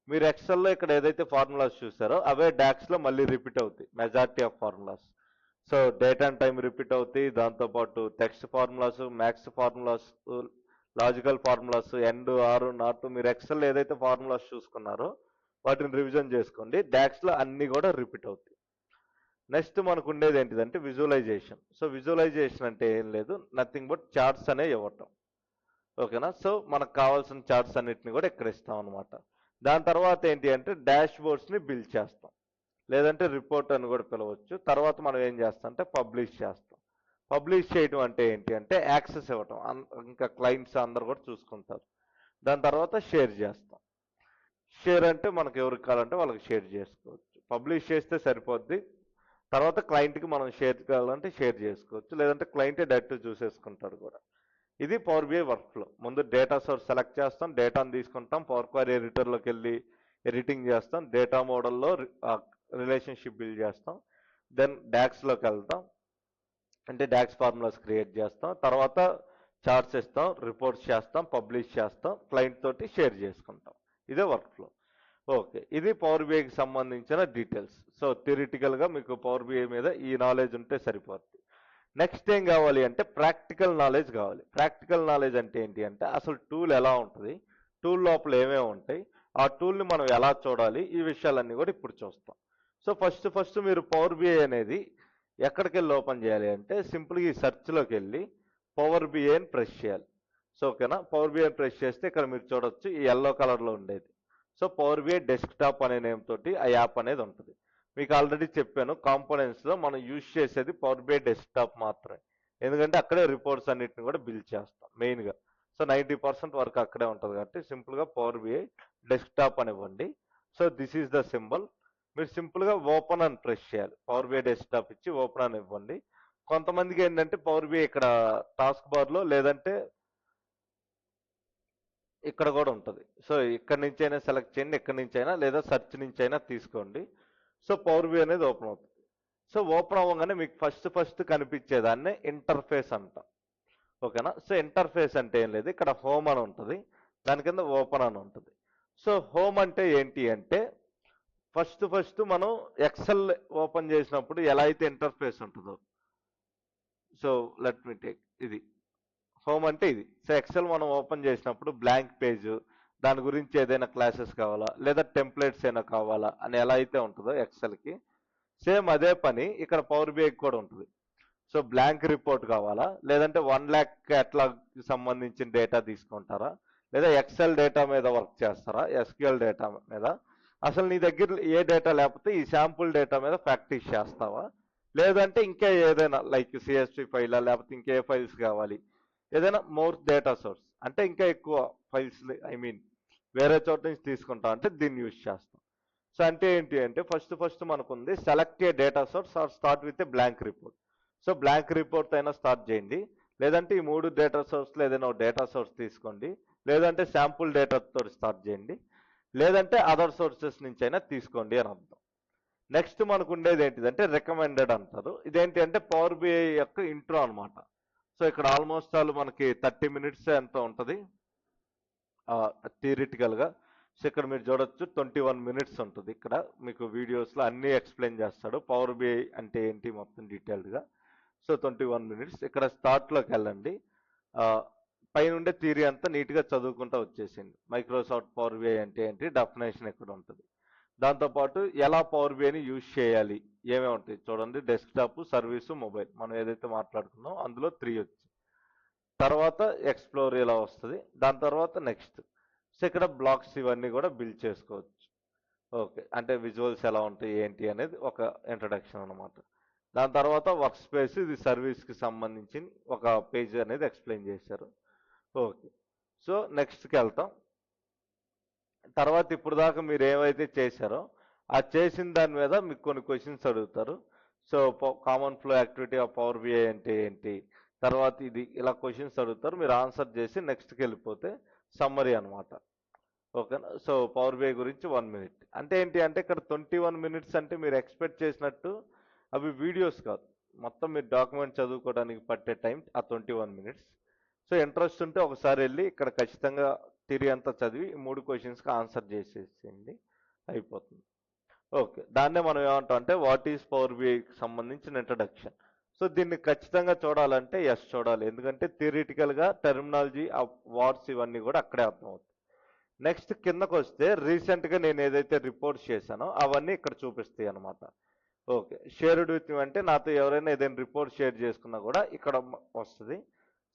మీరు ఎక్సెల్లో ఇక్కడ ఏదైతే ఫార్ములాస్ చూసారో అవే డాక్స్లో మళ్ళీ రిపీట్ అవుతాయి majority of formulas. So date and time repeat అవుతాయి, దాంతోపాటు text formulas, maths formulas, logical formulas, and, or, not, మీరు ఎక్సెల్ ఏదైతే ఫార్ములాస్ చూసుకున్నారో వాటిని రివిజన్ చేసుకోండి. డాక్స్లో అన్నీ కూడా రిపీట్ అవుతాయి. నెక్స్ట్ మనకు ఉండేది ఏంటిదంటే విజువలైజేషన్. సో విజువలైజేషన్ అంటే ఏం లేదు, నథింగ్ బట్ చార్ట్స్ అనే ఇవ్వటం. ఓకేనా? సో మనకు కావాల్సిన చార్ట్స్ అన్నిటిని కూడా ఇక్కడ ఇస్తాం అనమాట. దాని తర్వాత ఏంటి అంటే డాష్ బోర్డ్స్ని బిల్డ్ చేస్తాం, లేదంటే రిపోర్ట్ అని కూడా పిలవచ్చు. తర్వాత మనం ఏం చేస్తాం అంటే పబ్లిష్ చేస్తాం. పబ్లిష్ చేయడం అంటే ఏంటి అంటే యాక్సెస్ ఇవ్వటం, ఇంకా క్లయింట్స్ అందరు కూడా చూసుకుంటారు. దాని తర్వాత షేర్ చేస్తాం. షేర్ అంటే మనకు ఎవరికి కావాలంటే వాళ్ళకి షేర్ చేసుకోవచ్చు. పబ్లిష్ చేస్తే సరిపోద్ది, తర్వాత క్లయింట్కి మనం షేర్ కావాలంటే షేర్ చేసుకోవచ్చు, లేదంటే క్లయింటే డైరెక్ట్ చూసేసుకుంటాడు కూడా. ఇది పవర్ బిఐ వర్క్ ఫ్లో. ముందు డేటా సోర్స్ సెలెక్ట్ చేస్తాం, డేటాను తీసుకుంటాం, పవర్ క్వైరీ ఎడిటర్లోకి వెళ్ళి ఎడిటింగ్ చేస్తాం, డేటా మోడల్లో రిలేషన్షిప్ బిల్డ్ చేస్తాం, దెన్ డాక్స్లోకి వెళ్తాం, అంటే డాక్స్ ఫార్ములాస్ క్రియేట్ చేస్తాం, తర్వాత చార్ట్స్ ఇస్తాం, రిపోర్ట్స్ చేస్తాం, పబ్లిష్ చేస్తాం, క్లయింట్ తోటి షేర్ చేసుకుంటాం. ఇదే వర్క్ ఫ్లో. ఓకే, ఇది పవర్ బిఐకి సంబంధించిన డీటెయిల్స్. సో థియరిటికల్గా మీకు పవర్ బిఐ మీద ఈ నాలెడ్జ్ ఉంటే సరిపోతుంది. నెక్స్ట్ ఏం కావాలి అంటే ప్రాక్టికల్ నాలెడ్జ్ కావాలి. ప్రాక్టికల్ నాలెడ్జ్ అంటే ఏంటి అంటే అసలు టూల్ ఎలా ఉంటుంది, టూల్ లోపల ఏమేమి ఉంటాయి, ఆ టూల్ని మనం ఎలా చూడాలి, ఈ విషయాలన్నీ కూడా ఇప్పుడు చూస్తాం. సో ఫస్ట్ మీరు పవర్ బిఐ అనేది ఎక్కడికి వెళ్ళి ఓపెన్ చేయాలి అంటే సింపుల్గా ఈ సెర్చ్లోకి వెళ్ళి పవర్ బిఐ అని ప్రెస్ చేయాలి. సో ఓకేనా, పవర్ బిఐ అని ప్రెస్ చేస్తే ఇక్కడ మీరు చూడొచ్చు ఈ ఎల్లో కలర్లో ఉండేది. సో పవర్ బిఐ డెస్క్టాప్ అనే నేమ్ తోటి ఆ యాప్ అనేది ఉంటుంది. మీకు ఆల్రెడీ చెప్పాను కాంపోనెంట్స్లో మనం యూజ్ చేసేది పవర్ బిఐ డెస్క్టాప్ మాత్రమే, ఎందుకంటే అక్కడే రిపోర్ట్స్ అన్నిటిని కూడా బిల్డ్ చేస్తాం మెయిన్గా. సో 90% వరకు అక్కడే ఉంటుంది కాబట్టి సింపుల్గా పవర్ బిఐ డెస్క్టాప్ అని ఇవ్వండి. So this is the symbol. మీరు సింపుల్గా ఓపెన్ అని ప్రెస్ చేయాలి, పవర్ బిఐ డెస్క్టాప్ ఇచ్చి ఓపెన్ అని ఇవ్వండి. కొంతమందికి ఏంటంటే పవర్ బిఐ ఇక్కడ టాస్క్ బార్లో లేదంటే ఇక్కడ కూడా ఉంటుంది. సో ఇక్కడ నుంచి అయినా సెలెక్ట్ చేయండి, ఎక్కడి నుంచి అయినా, లేదా సెర్చ్ నుంచి అయినా తీసుకోండి. సో పవర్ బిఐ అనేది ఓపెన్ అవుతుంది. సో ఓపెన్ అవ్వగానే మీకు ఫస్ట్ కనిపించేదాన్ని ఇంటర్ఫేస్ అంటాం. ఓకేనా? సో ఇంటర్ఫేస్ అంటే ఏం లేదు, ఇక్కడ హోమ్ అని ఉంటుంది, దాని కింద ఓపెన్ అని ఉంటుంది. సో హోమ్ అంటే ఏంటి అంటే ఫస్ట్ మనం ఎక్సెల్ ఓపెన్ చేసినప్పుడు ఎలా అయితే ఇంటర్ఫేస్ ఉంటుందో, సో లెట్ మీ టేక్ ఇది హోమ్ అంటే ఇది. సో ఎక్సెల్ మనం ఓపెన్ చేసినప్పుడు బ్లాంక్ పేజ్, దాని గురించి ఏదైనా క్లాసెస్ కావాలా లేదా టెంప్లెట్స్ అయినా కావాలా అని ఎలా అయితే ఉంటుందో ఎక్సెల్కి, సేమ్ అదే పని ఇక్కడ పవర్ బిఐకి కూడా ఉంటుంది. సో బ్లాంక్ రిపోర్ట్ కావాలా, లేదంటే 1 lakh క్యాటలాగ్కి సంబంధించిన డేటా తీసుకుంటారా, లేదా ఎక్సెల్ డేటా మీద వర్క్ చేస్తారా, ఎస్క్యూఎల్ డేటా మీద, అసలు నీ దగ్గర ఏ డేటా లేకపోతే ఈ శాంపుల్ డేటా మీద ప్రాక్టీస్ చేస్తావా, లేదంటే ఇంకా ఏదైనా లైక్ సిఎస్వి ఫైలా లేకపోతే ఇంకే ఫైల్స్ కావాలి, ఏదైనా మోర్ డేటా సోర్స్ అంటే ఇంకా ఎక్కువ ఫైల్స్ వేరే చోట నుంచి తీసుకుంటాం అంటే దీన్ని యూజ్ చేస్తాం. సో అంటే ఏంటి అంటే ఫస్ట్ మనకుంది select a data source or start with a blank report. So blank report అయినా స్టార్ట్ చేయండి, లేదంటే ఈ 3 డేటా సోర్స్లో ఏదైనా ఒక డేటా సోర్స్ తీసుకోండి, లేదంటే శాంపుల్ డేటాతో స్టార్ట్ చేయండి, లేదంటే అదర్ సోర్సెస్ నుంచి అయినా తీసుకోండి అని అర్థం. నెక్స్ట్ మనకు ఉండేది ఏంటిదంటే రికమెండెడ్ అంటారు. ఇదేంటి అంటే పవర్ బిఐ యొక్క ఇంట్రో అనమాట. సో ఇక్కడ ఆల్మోస్ట్ ఆల్ మనకి 30 minutes ఎంత ఉంటుంది థియరిటికల్గా. సో ఇక్కడ మీరు చూడొచ్చు 21 minutes ఉంటుంది. ఇక్కడ మీకు వీడియోస్లో అన్నీ ఎక్స్ప్లెయిన్ చేస్తాడు పవర్ బిఐ అంటే ఏంటి మొత్తం డీటెయిల్డ్గా. So 21 minutes. ఇక్కడ స్టార్ట్లోకి వెళ్ళండి, పైన ఉండే థియరీ అంతా నీట్గా చదువుకుంటూ వచ్చేసింది. మైక్రోసాఫ్ట్ పవర్ బిఐ అంటే ఏంటి, డెఫినేషన్ ఎక్కడ ఉంటుంది, దాంతోపాటు ఎలా పవర్ బిఐని యూజ్ చేయాలి, ఏమేమి ఉంటాయి చూడండి. డెస్క్టాప్, సర్వీసు, మొబైల్ మనం ఏదైతే మాట్లాడుకున్నామో అందులో 3 వచ్చి, తర్వాత ఎక్స్ప్లోర్ ఇలా వస్తుంది, దాని తర్వాత నెక్స్ట్. సో ఇక్కడ బ్లాక్స్ ఇవన్నీ కూడా బిల్డ్ చేసుకోవచ్చు. ఓకే, అంటే విజువల్స్ ఎలా ఉంటాయి ఏంటి అనేది ఒక ఇంట్రడక్షన్ అనమాట. దాని తర్వాత వర్క్ స్పేస్, ఇది సర్వీస్కి సంబంధించి ఒక పేజ్ అనేది ఎక్స్ప్లెయిన్ చేశారు. ఓకే, సో నెక్స్ట్కి వెళ్తాం. తర్వాత ఇప్పుడు దాకా మీరు ఏవైతే చేశారో ఆ చేసిన దాని మీద మీకు కొన్ని క్వశ్చన్స్ అడుగుతారు. So common flow activity of power BI అంటే ఏంటి, తర్వాత ఇది ఇలా క్వశ్చన్స్ అడుగుతారు, మీరు ఆన్సర్ చేసి నెక్స్ట్కి వెళ్ళిపోతే సమ్మరీ అనమాట. ఓకేనా. సో పవర్ బిఐ గురించి 1 minute అంటే ఏంటి అంటే ఇక్కడ 21 minutes అంటే మీరు ఎక్స్పెక్ట్ చేసినట్టు అవి వీడియోస్ కాదు, మొత్తం మీరు డాక్యుమెంట్ చదువుకోవడానికి పట్టే టైం ఆ 21 minutes. సో ఇంట్రెస్ట్ ఉంటే ఒకసారి వెళ్ళి ఇక్కడ ఖచ్చితంగా థియరీ అంతా చదివి 3 క్వశ్చన్స్కి ఆన్సర్ చేసేసింది, అయిపోతుంది. ఓకే, దాన్నే మనం ఏమంటాం అంటే వాట్ ఈజ్ పవర్ బిఐకి సంబంధించిన ఇంట్రడక్షన్. సో దీన్ని ఖచ్చితంగా చూడాలంటే ఎస్ చూడాలి, ఎందుకంటే థియరిటికల్గా టెర్మినాలజీ వార్డ్స్ ఇవన్నీ కూడా అక్కడే అర్థమవుతాయి. నెక్స్ట్ కిందకు వస్తే రీసెంట్గా నేను ఏదైతే రిపోర్ట్స్ చేశానో అవన్నీ ఇక్కడ చూపిస్తాయి అనమాట. ఓకే, షేర్డ్ విత్ మీ అంటే నాతో ఎవరైనా ఏదైనా రిపోర్ట్ షేర్ చేసుకున్నా కూడా ఇక్కడ వస్తుంది.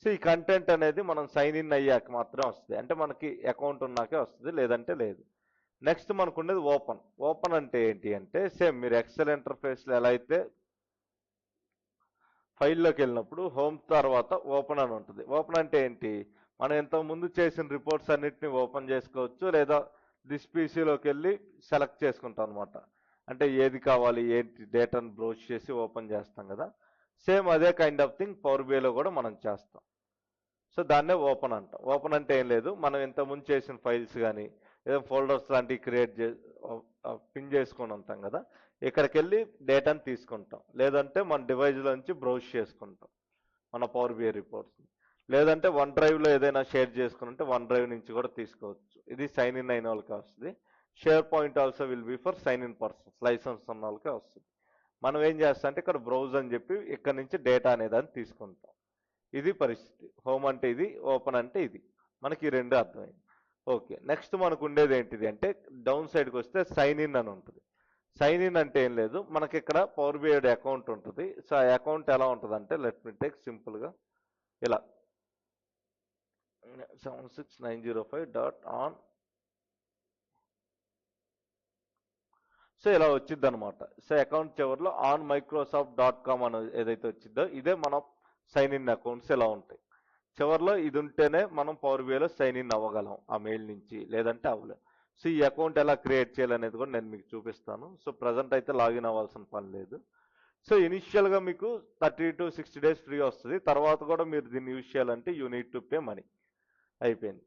సో ఈ కంటెంట్ అనేది మనం సైన్ ఇన్ అయ్యాక మాత్రమే వస్తుంది, అంటే మనకి అకౌంట్ ఉన్నాకే వస్తుంది, లేదంటే లేదు. నెక్స్ట్ మనకు ఉండేది ఓపెన్. ఓపెన్ అంటే ఏంటి అంటే సేమ్ మీరు ఎక్సెల్ ఇంటర్ఫేస్లో ఎలా అయితే ఫైల్లోకి వెళ్ళినప్పుడు హోమ్ తర్వాత ఓపెన్ అని ఉంటుంది. ఓపెన్ అంటే ఏంటి, మనం ఇంతకుముందు చేసిన రిపోర్ట్స్ అన్నిటిని ఓపెన్ చేసుకోవచ్చు, లేదా దిస్ పీసీలోకి వెళ్ళి సెలెక్ట్ చేసుకుంటాం అనమాట. అంటే ఏది కావాలి ఏంటి డేటాను బ్రౌజ్ చేసి ఓపెన్ చేస్తాం కదా, సేమ్ అదే కైండ్ ఆఫ్ థింగ్ పవర్ బిఐలో కూడా మనం చేస్తాం. సో దాన్నే ఓపెన్ అంటాం. ఓపెన్ అంటే ఏం లేదు, మనం ఇంతకుముందు చేసిన ఫైల్స్ కానీ ఏదో ఫోల్డర్స్ లాంటివి క్రియేట్ పిన్ చేసుకొని ఉంటాం కదా, ఇక్కడికి వెళ్ళి డేటాను తీసుకుంటాం, లేదంటే మన డివైస్లో నుంచి బ్రౌజ్ చేసుకుంటాం మన పవర్ బిఐ రిపోర్ట్స్ని, లేదంటే వన్ డ్రైవ్లో ఏదైనా షేర్ చేసుకుని ఉంటే వన్ డ్రైవ్ నుంచి కూడా తీసుకోవచ్చు. ఇది సైన్ ఇన్ అయిన వాళ్ళకి వస్తుంది. SharePoint also will be for sign in persons, license ఉన్న వాళ్ళకే వస్తుంది. మనం ఏం చేస్తాం అంటే ఇక్కడ బ్రౌజ్ అని చెప్పి ఇక్కడ నుంచి డేటా అనేదాన్ని తీసుకుంటాం. ఇది పరిస్థితి. హోమ్ అంటే ఇది, ఓపెన్ అంటే ఇది, మనకి ఈ రెండు అర్థమైంది. ఓకే, నెక్స్ట్ మనకు ఉండేది ఏంటిది అంటే డౌన్ సైడ్కి వస్తే సైన్ ఇన్ అని ఉంటుంది. సైన్ ఇన్ అంటే ఏం లేదు, మనకి ఇక్కడ పవర్ బిఐ అకౌంట్ ఉంటుంది. సో ఆ అకౌంట్ ఎలా ఉంటుంది అంటే లెట్ మీ టేక్ సింపుల్గా ఇలా 76905.on. సో ఇలా వచ్చింది అనమాట. సో అకౌంట్ చివరిలో onmicrosoft.com అని ఏదైతే వచ్చిందో ఇదే మన సైన్ ఇన్ అకౌంట్స్ ఎలా ఉంటాయి. చివరిలో ఇది ఉంటేనే మనం పవర్ బిఐలో సైన్ ఇన్ అవ్వగలం ఆ మెయిల్ నుంచి, లేదంటే అవ్వలేం. సో ఈ అకౌంట్ ఎలా క్రియేట్ చేయాలనేది కూడా నేను మీకు చూపిస్తాను. సో ప్రజెంట్ అయితే లాగిన్ అవ్వాల్సిన పని లేదు. సో ఇనిషియల్గా మీకు 30 to 60 days ఫ్రీ వస్తుంది. తర్వాత కూడా మీరు దీన్ని యూజ్ చేయాలంటే you need to pay money, అయిపోయింది.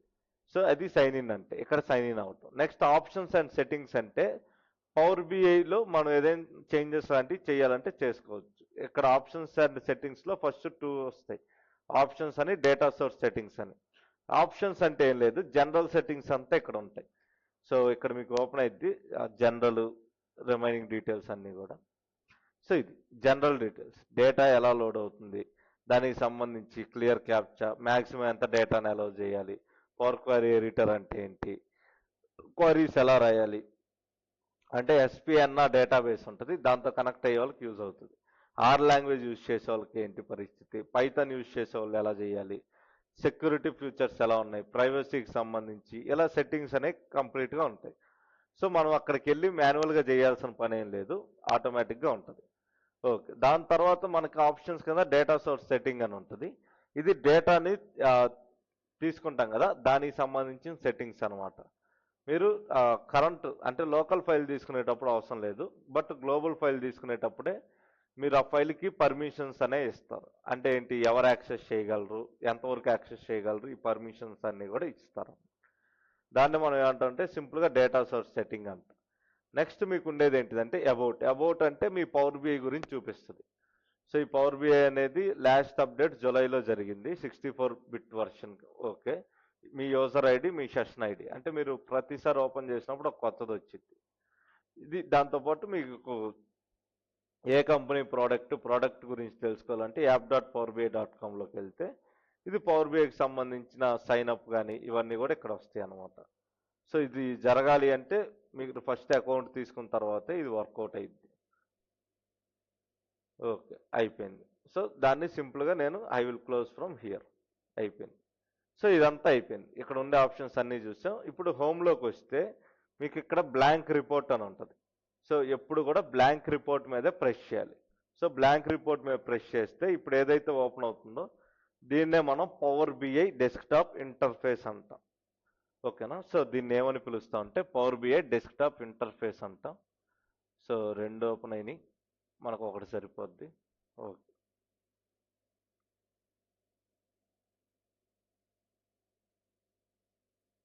సో అది సైన్ ఇన్ అంటే ఇక్కడ సైన్ ఇన్ అవటం. నెక్స్ట్ ఆప్షన్స్ అండ్ సెట్టింగ్స్ అంటే పవర్ బిఐలో మనం ఏదైనా చేంజెస్ లాంటివి చేయాలంటే చేసుకోవచ్చు. ఇక్కడ ఆప్షన్స్ అండ్ సెట్టింగ్స్లో ఫస్ట్ 2 వస్తాయి, ఆప్షన్స్ అని, డేటా సోర్స్ సెట్టింగ్స్ అని. ఆప్షన్స్ అంటే ఏం లేదు, జనరల్ సెట్టింగ్స్ అంతా ఇక్కడ ఉంటాయి. సో ఇక్కడ మీకు ఓపెన్ అయింది జనరల్, రిమైనింగ్ డీటెయిల్స్ అన్నీ కూడా. సో ఇది జనరల్ డీటెయిల్స్, డేటా ఎలా లోడ్ అవుతుంది, దానికి సంబంధించి క్లియర్ క్యాప్చా, మ్యాక్సిమం ఎంత డేటాను అలౌ చేయాలి, పవర్ క్వరీ ఎడిటర్ అంటే ఏంటి, క్వరీస్ ఎలా రాయాలి, అంటే ఎస్పిఎన్న డేటాబేస్ ఉంటుంది, దాంతో కనెక్ట్ అయ్యే వాళ్ళకి యూజ్ అవుతుంది. ఆర్ లాంగ్వేజ్ యూజ్ చేసే వాళ్ళకి ఏంటి పరిస్థితి, పైథాన్ యూజ్ చేసే వాళ్ళు ఎలా చేయాలి, సెక్యూరిటీ ఫీచర్స్ ఎలా ఉన్నాయి, ప్రైవసీకి సంబంధించి ఇలా సెట్టింగ్స్ అనేవి కంప్లీట్గా ఉంటాయి. సో మనం అక్కడికి వెళ్ళి మాన్యువల్గా చేయాల్సిన పని ఏం లేదు, ఆటోమేటిక్గా ఉంటుంది. ఓకే, దాని తర్వాత మనకి ఆప్షన్స్ కింద డేటా సోర్స్ సెట్టింగ్ అని ఉంటుంది. ఇది డేటాని తీసుకుంటాం కదా, దానికి సంబంధించిన సెట్టింగ్స్ అనమాట. మీరు కరెంట్ అంటే లోకల్ ఫైల్ తీసుకునేటప్పుడు అవసరం లేదు, బట్ గ్లోబల్ ఫైల్ తీసుకునేటప్పుడే మీరు ఆ ఫైల్కి పర్మిషన్స్ అనే ఇస్తారు. అంటే ఏంటి, ఎవరు యాక్సెస్ చేయగలరు, ఎంతవరకు యాక్సెస్ చేయగలరు, ఈ పర్మిషన్స్ అన్నీ కూడా ఇస్తారు. దాన్ని మనం ఏమంటామంటే సింపుల్గా డేటా సోర్స్ సెట్టింగ్ అంట. నెక్స్ట్ మీకు ఉండేది ఏంటిదంటే అబౌట్ అంటే మీ పవర్ బిఐ గురించి చూపిస్తుంది. సో ఈ పవర్ బిఐ అనేది లాస్ట్ అప్డేట్ జూలైలో జరిగింది, 64-బిట్ వర్షన్. ఓకే, మీ యూజర్ ఐడి, మీ సెషన్ ఐడి, అంటే మీరు ప్రతిసారి ఓపెన్ చేసినప్పుడు ఒక కొత్తది వచ్చింది. ఇది దాంతోపాటు మీకు ఏ కంపెనీ ప్రోడక్ట్ గురించి తెలుసుకోవాలంటే app.powerbi.comలోకి వెళ్తే ఇది పవర్ బిఐకి సంబంధించిన సైన్ అప్ కానీ ఇవన్నీ కూడా ఇక్కడ వస్తాయి అన్నమాట. సో ఇది జరగాలి అంటే మీకు ఫస్ట్ అకౌంట్ తీసుకున్న తర్వాతే ఇది వర్కౌట్ అయింది. ఓకే, అయిపోయింది. సో దాన్ని సింపుల్గా నేను I will close from here, అయిపోయింది. సో ఇదంతా అయిపోయింది, ఇక్కడ ఉండే ఆప్షన్స్ అన్నీ చూసాం. ఇప్పుడు హోమ్లోకి వస్తే మీకు ఇక్కడ బ్లాంక్ రిపోర్ట్ అని ఉంటుంది. సో ఎప్పుడు కూడా బ్లాంక్ రిపోర్ట్ మీదే ప్రెస్ చేయాలి. సో బ్లాంక్ రిపోర్ట్ మీద ప్రెస్ చేస్తే ఇప్పుడు ఏదైతే ఓపెన్ అవుతుందో దీన్నే మనం పవర్ బిఐ డెస్క్టాప్ ఇంటర్ఫేస్ అంటాం. ఓకేనా, సో దీన్ని ఏమని పిలుస్తాం అంటే పవర్ బిఐ డెస్క్టాప్ ఇంటర్ఫేస్ అంటాం. సో రెండు ఓపెన్ అయినాయి, మనకు ఒకటి సరిపోద్ది. ఓకే,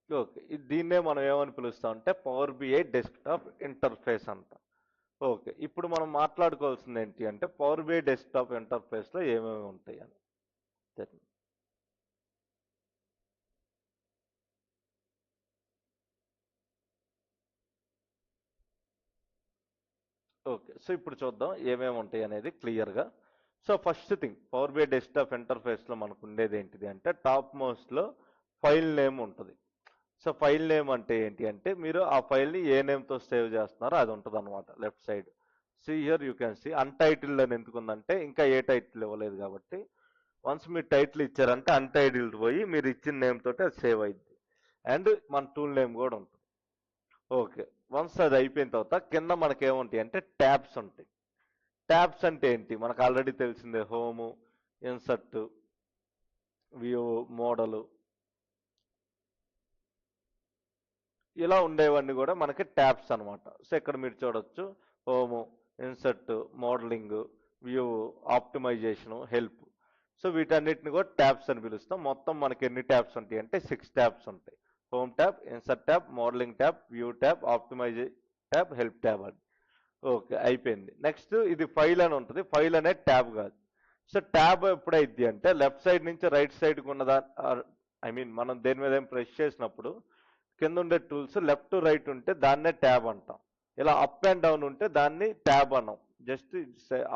ఓకే, దీన్నే మనం ఏమని పిలుస్తాం అంటే పవర్ బిఐ డెస్క్టాప్ ఇంటర్ఫేస్ అంటాం. ఓకే, ఇప్పుడు మనం మాట్లాడుకోవాల్సింది ఏంటి అంటే పవర్ బిఐ డెస్క్టాప్ ఇంటర్ఫేస్లో ఏమేమి ఉంటాయి అని. ఓకే, సో ఇప్పుడు చూద్దాం ఏమేమి ఉంటాయి అనేది క్లియర్గా. So first thing, power BI desktop ఇంటర్ఫేస్లో మనకు ఉండేది ఏంటిది అంటే టాప్ మోస్ట్లో ఫైల్ నేమ్ ఉంటుంది. సో ఫైల్ నేమ్ అంటే ఏంటి అంటే మీరు ఆ ఫైల్ని ఏ నేమ్తో సేవ్ చేస్తున్నారో అది ఉంటుంది అనమాట. Left side see here you can see. Untitled అని ఎందుకుందంటే ఇంకా ఏ టైటిల్ ఇవ్వలేదు కాబట్టి, వన్స్ మీరు టైటిల్ ఇచ్చారంటే అన్టైటిల్డ్ పోయి మీరు ఇచ్చిన నేమ్ తోటి అది సేవ్ అయింది. అండ్ మన టూల్ నేమ్ కూడా ఉంటుంది. ఓకే, వన్స్ అది అయిపోయిన తర్వాత కింద మనకి ఏముంటాయి అంటే ట్యాబ్స్ ఉంటాయి. ట్యాబ్స్ అంటే ఏంటి మనకు ఆల్రెడీ తెలిసిందే, హోము, ఇన్సర్ట్, వ్యూ, మోడలు, ఇలా ఉండేవన్నీ కూడా మనకి ట్యాబ్స్ అనమాట. సో ఇక్కడ మీరు చూడొచ్చు home, insert, modelling, view, ఆప్టిమైజేషను, help. So వీటన్నిటిని కూడా ట్యాబ్స్ అని పిలుస్తాం. మొత్తం మనకి ఎన్ని ట్యాబ్స్ ఉంటాయి అంటే 6 ట్యాబ్స్ ఉంటాయి. Home tab, insert tab, modelling tab, view tab, optimization tab, help tab అని. ఓకే, అయిపోయింది. నెక్స్ట్ ఇది ఫైల్ అని ఉంటుంది. ఫైల్ అనేది ట్యాబ్ కాదు. సో ట్యాబ్ ఎప్పుడైద్ది అంటే లెఫ్ట్ సైడ్ నుంచి రైట్ సైడ్కి ఉన్నదా, ఐ మీన్ మనం దేని మీద ప్రెస్ చేసినప్పుడు కింద ఉండే టూల్స్ లెఫ్ట్ టు రైట్ ఉంటే దాన్నే ట్యాబ్ అంటాం. ఇలా అప్ అండ్ డౌన్ ఉంటే దాన్ని ట్యాబ్ అన్నాం. జస్ట్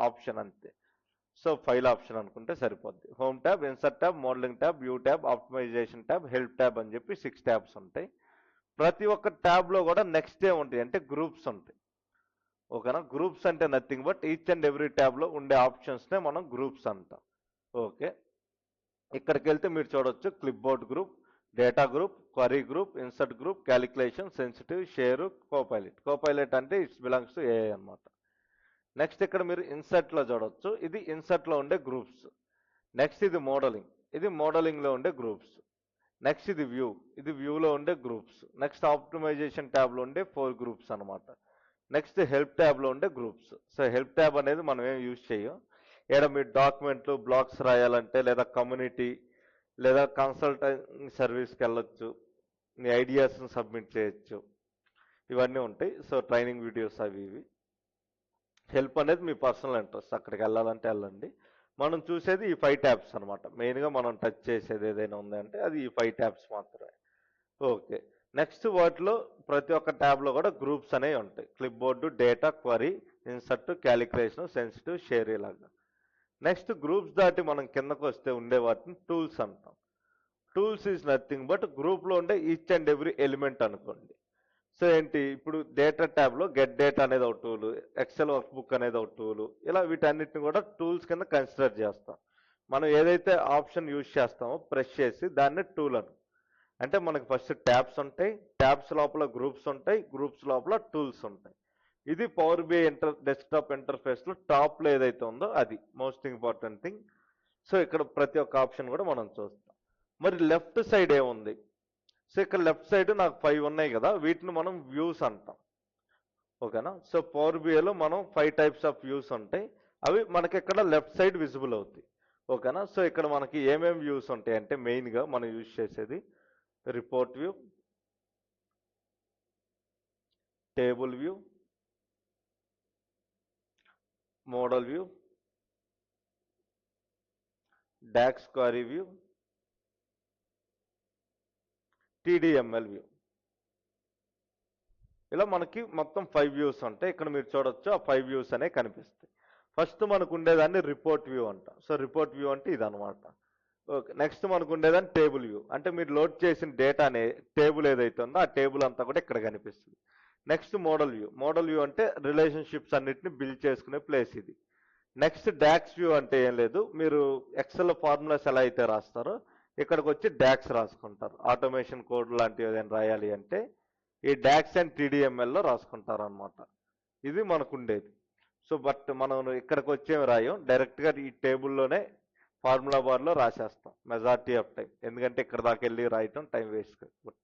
ఆప్షన్ అంతే. సో ఫైల్ ఆప్షన్ అనుకుంటే సరిపోద్ది. Home tab, insert tab, modelling tab, view tab, optimization tab, help tab అని చెప్పి 6 ట్యాబ్స్ ఉంటాయి. ప్రతి ఒక్క ట్యాబ్లో కూడా నెక్స్ట్ ఏముంటాయి అంటే గ్రూప్స్ ఉంటాయి. ఓకేనా, గ్రూప్స్ అంటే nothing but each and every ట్యాబ్లో ఉండే ఆప్షన్స్నే మనం గ్రూప్స్ అంటాం. ఓకే, ఇక్కడికి వెళ్తే మీరు చూడొచ్చు clip board group, data group, query group, insert group, calculation, sensitive, share, Copilot. Copilot అంటే ఇట్స్ బిలాంగ్స్ టు ఏఐ అనమాట. నెక్స్ట్ ఇక్కడ మీరు ఇన్సర్ట్లో చూడొచ్చు, ఇది ఇన్సర్ట్లో ఉండే గ్రూప్స్. నెక్స్ట్ ఇది మోడలింగ్, ఇది మోడలింగ్లో ఉండే గ్రూప్స్. నెక్స్ట్ ఇది వ్యూ, ఇది వ్యూలో ఉండే గ్రూప్స్. నెక్స్ట్ ఆప్టిమైజేషన్ ట్యాబ్లో ఉండే 4 గ్రూప్స్ అనమాట. నెక్స్ట్ హెల్ప్ ట్యాబ్లో ఉండే గ్రూప్స్. సో హెల్ప్ ట్యాబ్ అనేది మనం ఏం యూజ్ చేయం. ఇక్కడ మీరు డాక్యుమెంట్లు, బ్లాగ్స్ రాయాలంటే లేదా కమ్యూనిటీ లేదా కన్సల్టింగ్ సర్వీస్కి వెళ్ళొచ్చు, మీ ఐడియాస్ని సబ్మిట్ చేయొచ్చు, ఇవన్నీ ఉంటాయి. సో ట్రైనింగ్ వీడియోస్ అవి ఇవి. హెల్ప్ అనేది మీ పర్సనల్ ఇంట్రెస్ట్, అక్కడికి వెళ్ళాలంటే వెళ్ళండి. మనం చూసేది ఈ 5 ట్యాబ్స్ అనమాట. మెయిన్గా మనం టచ్ చేసేది ఏదైనా ఉందంటే అది ఈ 5 ట్యాబ్స్ మాత్రమే. ఓకే. నెక్స్ట్ వాటిలో ప్రతి ఒక్క ట్యాబ్లో కూడా గ్రూప్స్ అనేవి ఉంటాయి. Clip board, data, query, insert, calculation, sensitive, share ఇలాగా. నెక్స్ట్ గ్రూప్స్ దాటి మనం కిందకు వస్తే ఉండే వాటిని టూల్స్ అంటాం. టూల్స్ ఈజ్ నథింగ్ బట్ గ్రూప్లో ఉండే ఈచ్ అండ్ ఎవ్రీ ఎలిమెంట్ అనుకోండి. సో ఏంటి, ఇప్పుడు డేటా ట్యాబ్లో గెట్ డేటా అనేది ఒక టూలు, ఎక్సెల్ వర్క్ బుక్ అనేది ఒక టూలు, ఇలా వీటన్నిటిని కూడా టూల్స్ కింద కన్సిడర్ చేస్తాం. మనం ఏదైతే ఆప్షన్ యూజ్ చేస్తామో ప్రెస్ చేసి దాన్ని టూల్ అను. అంటే మనకి ఫస్ట్ ట్యాబ్స్ ఉంటాయి, ట్యాబ్స్ లోపల గ్రూప్స్ ఉంటాయి, గ్రూప్స్ లోపల టూల్స్ ఉంటాయి. ఇది పవర్ బిఐ డెస్క్టాప్ ఇంటర్ఫేస్లో టాప్లో ఏదైతే ఉందో అది మోస్ట్ ఇంపార్టెంట్ థింగ్. సో ఇక్కడ ప్రతి ఒక్క ఆప్షన్ కూడా మనం చూస్తాం. మరి లెఫ్ట్ సైడ్ ఏముంది? సో ఇక్కడ లెఫ్ట్ సైడ్ నాకు 5 ఉన్నాయి కదా, వీటిని మనం వ్యూస్ అంటాం. ఓకేనా? సో పవర్ బిఐలో మనం 5 టైప్స్ ఆఫ్ వ్యూస్ ఉంటాయి. అవి మనకి ఇక్కడ లెఫ్ట్ సైడ్ విజిబుల్ అవుతాయి. ఓకేనా? సో ఇక్కడ మనకి ఏమేమి వ్యూస్ ఉంటాయి అంటే మెయిన్గా మనం యూజ్ చేసేది report view, table view, model view, DAX query view, TDML view. ఇలా మనకి మొత్తం 5 వ్యూస్ ఉంటాయి. ఇక్కడ మీరు చూడొచ్చు ఆ 5 వ్యూస్ అనేవి కనిపిస్తాయి. ఫస్ట్ మనకు ఉండేదాన్ని రిపోర్ట్ వ్యూ అంట. సో రిపోర్ట్ వ్యూ అంటే ఇదనమాట. ఓకే. నెక్స్ట్ మనకు ఉండేదాన్ని టేబుల్ వ్యూ. అంటే మీరు లోడ్ చేసిన డేటా అనే టేబుల్ ఏదైతే ఉందో ఆ టేబుల్ అంతా కూడా ఇక్కడ కనిపిస్తుంది. Next model view. Model view అంటే రిలేషన్షిప్స్ అన్నిటిని బిల్డ్ చేసుకునే ప్లేస్ ఇది. నెక్స్ట్ డాక్స్ వ్యూ అంటే ఏం లేదు, మీరు ఎక్సెల్ ఫార్ములాస్ ఎలా అయితే రాస్తారో ఇక్కడికి వచ్చి డాక్స్ రాసుకుంటారు. ఆటోమేషన్ కోడ్ లాంటివి ఏదైనా రాయాలి అంటే ఈ డాక్స్ అండ్ టీడీఎంఎల్లో రాసుకుంటారు అనమాట. ఇది మనకు ఉండేది. సో బట్ మనం ఇక్కడికి వచ్చేమి రాయం, డైరెక్ట్గా ఈ టేబుల్లోనే ఫార్ములా బార్లో రాసేస్తాం మెజారిటీ ఆఫ్ టైం. ఎందుకంటే ఇక్కడ దాకా వెళ్ళి రాయటం టైం వేస్ట్ కాబట్టి.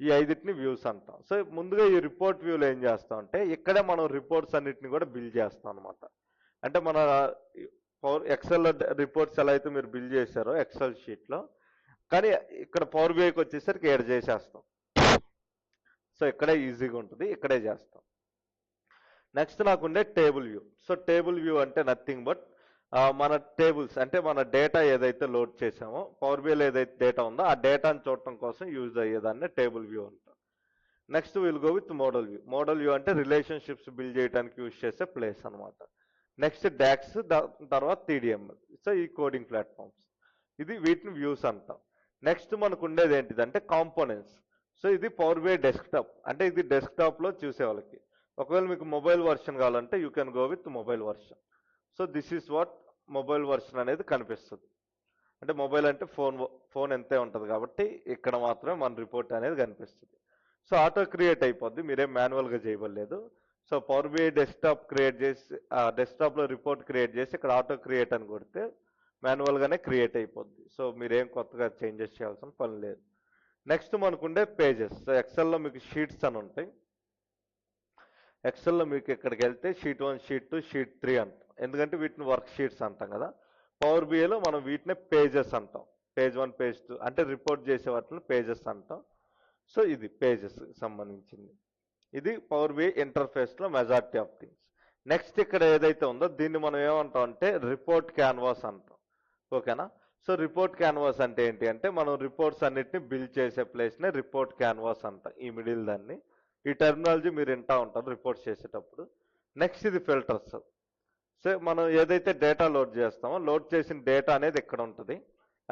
ఈ 5టిని వ్యూస్ అంటాం. సో ముందుగా ఈ రిపోర్ట్ వ్యూలో ఏం చేస్తాం అంటే ఇక్కడే మనం రిపోర్ట్స్ అన్నిటిని కూడా బిల్డ్ చేస్తాం అనమాట. అంటే మన ఎక్సెల్ రిపోర్ట్స్ ఎలా అయితే మీరు బిల్డ్ చేశారో ఎక్సెల్ షీట్లో, కానీ ఇక్కడ పవర్ బిఐకి వచ్చేసరికి ఏడు చేసేస్తాం. సో ఇక్కడే ఈజీగా ఉంటుంది, ఇక్కడే చేస్తాం. నెక్స్ట్ నాకుండే table view. So table view అంటే నథింగ్ బట్ మన టేబుల్స్ అంటే మన డేటా ఏదైతే లోడ్ చేసామో పవర్ బిఐలో ఏదైతే డేటా ఉందో ఆ డేటాను చూడటం కోసం యూజ్ అయ్యేదాన్ని టేబుల్ వ్యూ అంటాం. Next will go with model view. Model view అంటే రిలేషన్షిప్స్ బిల్డ్ చేయడానికి యూజ్ చేసే ప్లేస్ అనమాట. నెక్స్ట్ డాక్స్, తర్వాత టీడీఎంఎల్. సో ఈ కోడింగ్ ప్లాట్ఫామ్స్, ఇది వీటిని వ్యూస్ అంటాం. నెక్స్ట్ మనకు ఉండేది ఏంటిదంటే కాంపోనెంట్స్. సో ఇది పవర్ బిఐ డెస్క్టాప్. అంటే ఇది డెస్క్టాప్లో చూసే వాళ్ళకి. ఒకవేళ మీకు మొబైల్ వర్షన్ కావాలంటే you can go with mobile version. So this is what mobile version అనేది కనిపిస్తుంది. అంటే మొబైల్ అంటే ఫోన్ ఎంతే ఉంటుంది కాబట్టి ఇక్కడ మాత్రమే మన రిపోర్ట్ అనేది కనిపిస్తుంది. సో ఆటో క్రియేట్ అయిపోద్ది, మీరేం మాన్యువల్గా చేయబడలేదు. So power BI desktop create చేసి డెస్క్టాప్లో రిపోర్ట్ క్రియేట్ చేసి ఇక్కడ ఆటో క్రియేట్ అని కొడితే మాన్యువల్గానే క్రియేట్ అయిపోద్ది. సో మీరేం కొత్తగా చేంజెస్ చేయాల్సిన పని లేదు. నెక్స్ట్ మనకుండే పేజెస్. సో ఎక్సెల్లో మీకు షీట్స్ అని ఉంటాయి. ఎక్సెల్లో మీకు ఇక్కడికి వెళ్తే షీట్ 1, షీట్ 2, షీట్ 3 అంటాం. ఎందుకంటే వీటిని వర్క్ షీట్స్ అంటాం కదా. పవర్ బిఐలో మనం వీటిని పేజెస్ అంటాం. పేజ్ 1, పేజ్ 2 అంటే రిపోర్ట్ చేసే వాటిని పేజెస్ అంటాం. సో ఇది పేజెస్ సంబంధించింది. ఇది పవర్ బిఐ ఇంటర్ఫేస్లో మెజారిటీ ఆఫ్ థింగ్స్. నెక్స్ట్ ఇక్కడ ఏదైతే ఉందో దీన్ని మనం ఏమంటాం అంటే రిపోర్ట్ క్యాన్వాస్ అంటాం. ఓకేనా? సో రిపోర్ట్ క్యాన్వాస్ అంటే ఏంటి అంటే మనం రిపోర్ట్స్ అన్నిటిని బిల్డ్ చేసే ప్లేస్నే రిపోర్ట్ క్యాన్వాస్ అంటాం. ఈ మిడిల్ దాన్ని, ఈ టెర్మినాలజీ మీరు వింటా ఉంటారు రిపోర్ట్స్ చేసేటప్పుడు. నెక్స్ట్ ఇది ఫిల్టర్స్. సో మనం ఏదైతే డేటా లోడ్ చేస్తామో లోడ్ చేసిన డేటా అనేది ఇక్కడ ఉంటుంది.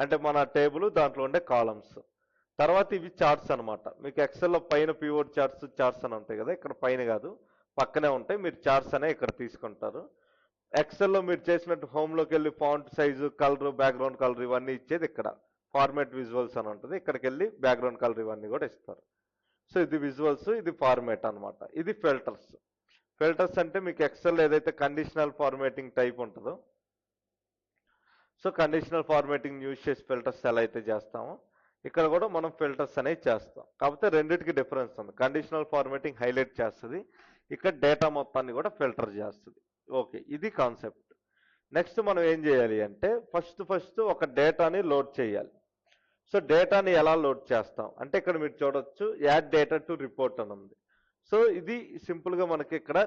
అంటే మన టేబుల్, దాంట్లో ఉండే కాలమ్స్. తర్వాత ఇవి చార్ట్స్ అనమాట. మీకు ఎక్సెల్లో పైన పివోట్ చార్ట్స్ అని ఉంటాయి కదా, ఇక్కడ పైన కాదు పక్కనే ఉంటాయి. మీరు చార్ట్స్ అనే ఇక్కడ తీసుకుంటారు. ఎక్సెల్లో మీరు చేసినట్టు హోమ్లోకి వెళ్ళి font size, colour, background colour ఇవన్నీ ఇచ్చేది ఇక్కడ ఫార్మేట్ విజువల్స్ అని ఉంటుంది. ఇక్కడికి వెళ్ళి బ్యాక్గ్రౌండ్ కలర్ ఇవన్నీ కూడా ఇస్తారు. సో ఇది విజువల్స్, ఇది ఫార్మేట్ అనమాట. ఇది ఫిల్టర్స్. ఫిల్టర్స్ అంటే మీకు ఎక్సెల్ ఏదైతే కండిషనల్ ఫార్మేటింగ్ టైప్ ఉంటుందో, సో కండిషనల్ ఫార్మేటింగ్ యూజ్ చేసి ఫిల్టర్స్ ఎలా అయితే చేస్తామో ఇక్కడ కూడా మనం ఫిల్టర్స్ అనేవి చేస్తాం. కాకపోతే రెండింటికి డిఫరెన్స్ ఉంది. కండిషనల్ ఫార్మేటింగ్ హైలైట్ చేస్తుంది, ఇక్కడ డేటా మొత్తాన్ని కూడా ఫిల్టర్ చేస్తుంది. ఓకే, ఇది కాన్సెప్ట్. నెక్స్ట్ మనం ఏం చేయాలి అంటే ఫస్ట్ ఒక డేటాని లోడ్ చేయాలి. సో డేటాని ఎలా లోడ్ చేస్తాం అంటే ఇక్కడ మీరు చూడొచ్చు యాడ్ డేటా టు రిపోర్ట్ అని ఉంది. సో ఇది సింపుల్గా మనకి ఇక్కడ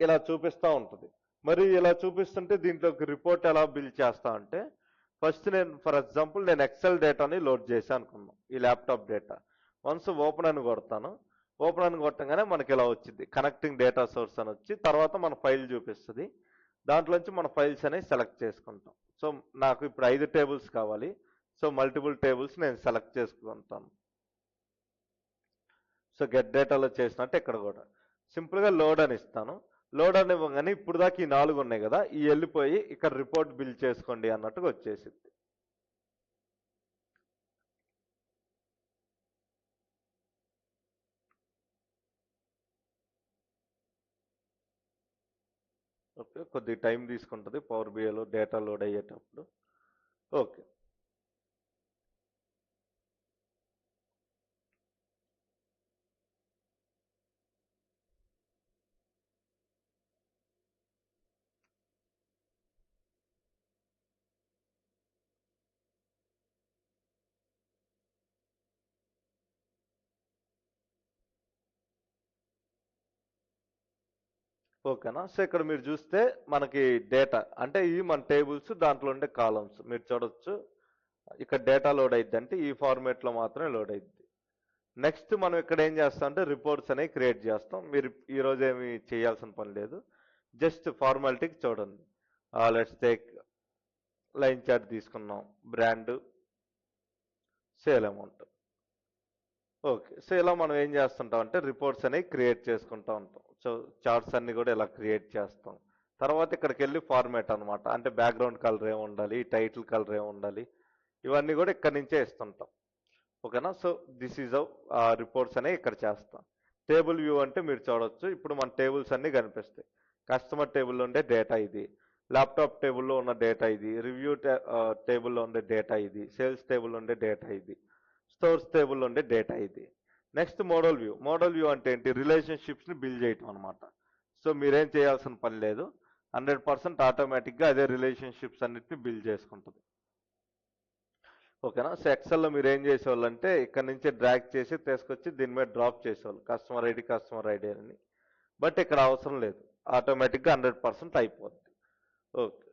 ఇలా చూపిస్తూ ఉంటుంది. మరి ఇలా చూపిస్తుంటే దీంట్లో ఒక రిపోర్ట్ ఎలా బిల్డ్ చేస్తా అంటే ఫస్ట్ నేను ఫర్ ఎగ్జాంపుల్ నేను ఎక్సెల్ డేటాని లోడ్ చేశాను అనుకున్నాను, ఈ ల్యాప్టాప్ డేటా. వన్స్ ఓపెన్ అని కొడతాను, ఓపెన్ అని కొట్టగానే మనకి ఇలా వచ్చింది కనెక్టింగ్ డేటా సోర్స్ అని వచ్చి తర్వాత మన ఫైల్ చూపిస్తుంది. దాంట్లోంచి మన ఫైల్స్ అనేవి సెలెక్ట్ చేసుకుంటాం. సో నాకు ఇప్పుడు 5 టేబుల్స్ కావాలి, సో మల్టిపుల్ టేబుల్స్ నేను సెలెక్ట్ చేసుకుంటాను. సో గెట్ డేటాలో చేసినట్టు ఇక్కడ కూడా సింపుల్గా లోడ్ అని ఇస్తాను. లోడ్ అని ఇవ్వగానే ఇప్పుడు దాకా ఈ 4 ఉన్నాయి కదా, ఈ వెళ్ళిపోయి ఇక్కడ రిపోర్ట్ బిల్డ్ చేసుకోండి అన్నట్టుగా వచ్చేసింది. ఓకే, కొద్దిగా టైం తీసుకుంటుంది పవర్ బిఐలో డేటా లోడ్ అయ్యేటప్పుడు. ఓకే, ఓకేనా. సో ఇక్కడ మీరు చూస్తే మనకి డేటా అంటే ఇవి మన టేబుల్స్, దాంట్లో ఉండే కాలమ్స్ మీరు చూడొచ్చు. ఇక్కడ డేటా లోడ్ అయింది అంటే ఈ ఫార్మేట్లో మాత్రమే లోడ్ అయింది. నెక్స్ట్ మనం ఇక్కడ ఏం చేస్తాం అంటే రిపోర్ట్స్ అనేవి క్రియేట్ చేస్తాం. మీరు ఈరోజు ఏమి చేయాల్సిన పని లేదు, జస్ట్ ఫార్మాలిటీకి చూడండి. లెట్స్ టేక్ లైన్ చార్ట్ తీసుకున్నాం, brand, sale amount. Okay, so ఇలా మనం ఏం చేస్తుంటాం అంటే రిపోర్ట్స్ అనేవి క్రియేట్ చేసుకుంటూ ఉంటాం. సో చార్ట్స్ అన్ని కూడా ఇలా క్రియేట్ చేస్తాం. తర్వాత ఇక్కడికి వెళ్ళి ఫార్మేట్ అనమాట, అంటే బ్యాక్గ్రౌండ్ కలర్ ఏమి ఉండాలి, టైటిల్ కలర్ ఏమి ఉండాలి, ఇవన్నీ కూడా ఇక్కడి నుంచే ఇస్తుంటాం. ఓకేనా. సో దిస్ ఈజ్ రిపోర్ట్స్ అనేవి ఇక్కడ చేస్తాం. టేబుల్ వ్యూ అంటే మీరు చూడవచ్చు, ఇప్పుడు మన టేబుల్స్ అన్నీ కనిపిస్తాయి. కస్టమర్ టేబుల్లో ఉండే డేటా ఇది, ల్యాప్టాప్ టేబుల్లో ఉన్న డేటా ఇది, రివ్యూ టేబుల్లో ఉండే డేటా ఇది, సేల్స్ టేబుల్లో ఉండే డేటా ఇది, స్టోర్స్ టేబుల్లో ఉండే డేటా ఇది. Next model view. Model view అంటే ఏంటి, రిలేషన్షిప్స్ని బిల్డ్ చేయటం అనమాట. సో మీరేం చేయాల్సిన పని లేదు, 100% ఆటోమేటిక్గా అదే రిలేషన్షిప్స్ అన్నిటిని బిల్డ్ చేసుకుంటుంది. ఓకేనా. సో ఎక్సెల్లో మీరు ఏం చేసేవాళ్ళు అంటే ఇక్కడ నుంచి డ్రాగ్ చేసి తీసుకొచ్చి దీని మీద డ్రాప్ చేసేవాళ్ళు కస్టమర్ ఐడి అని. బట్ ఇక్కడ అవసరం లేదు, ఆటోమేటిక్గా 100% అయిపోద్ది. ఓకే.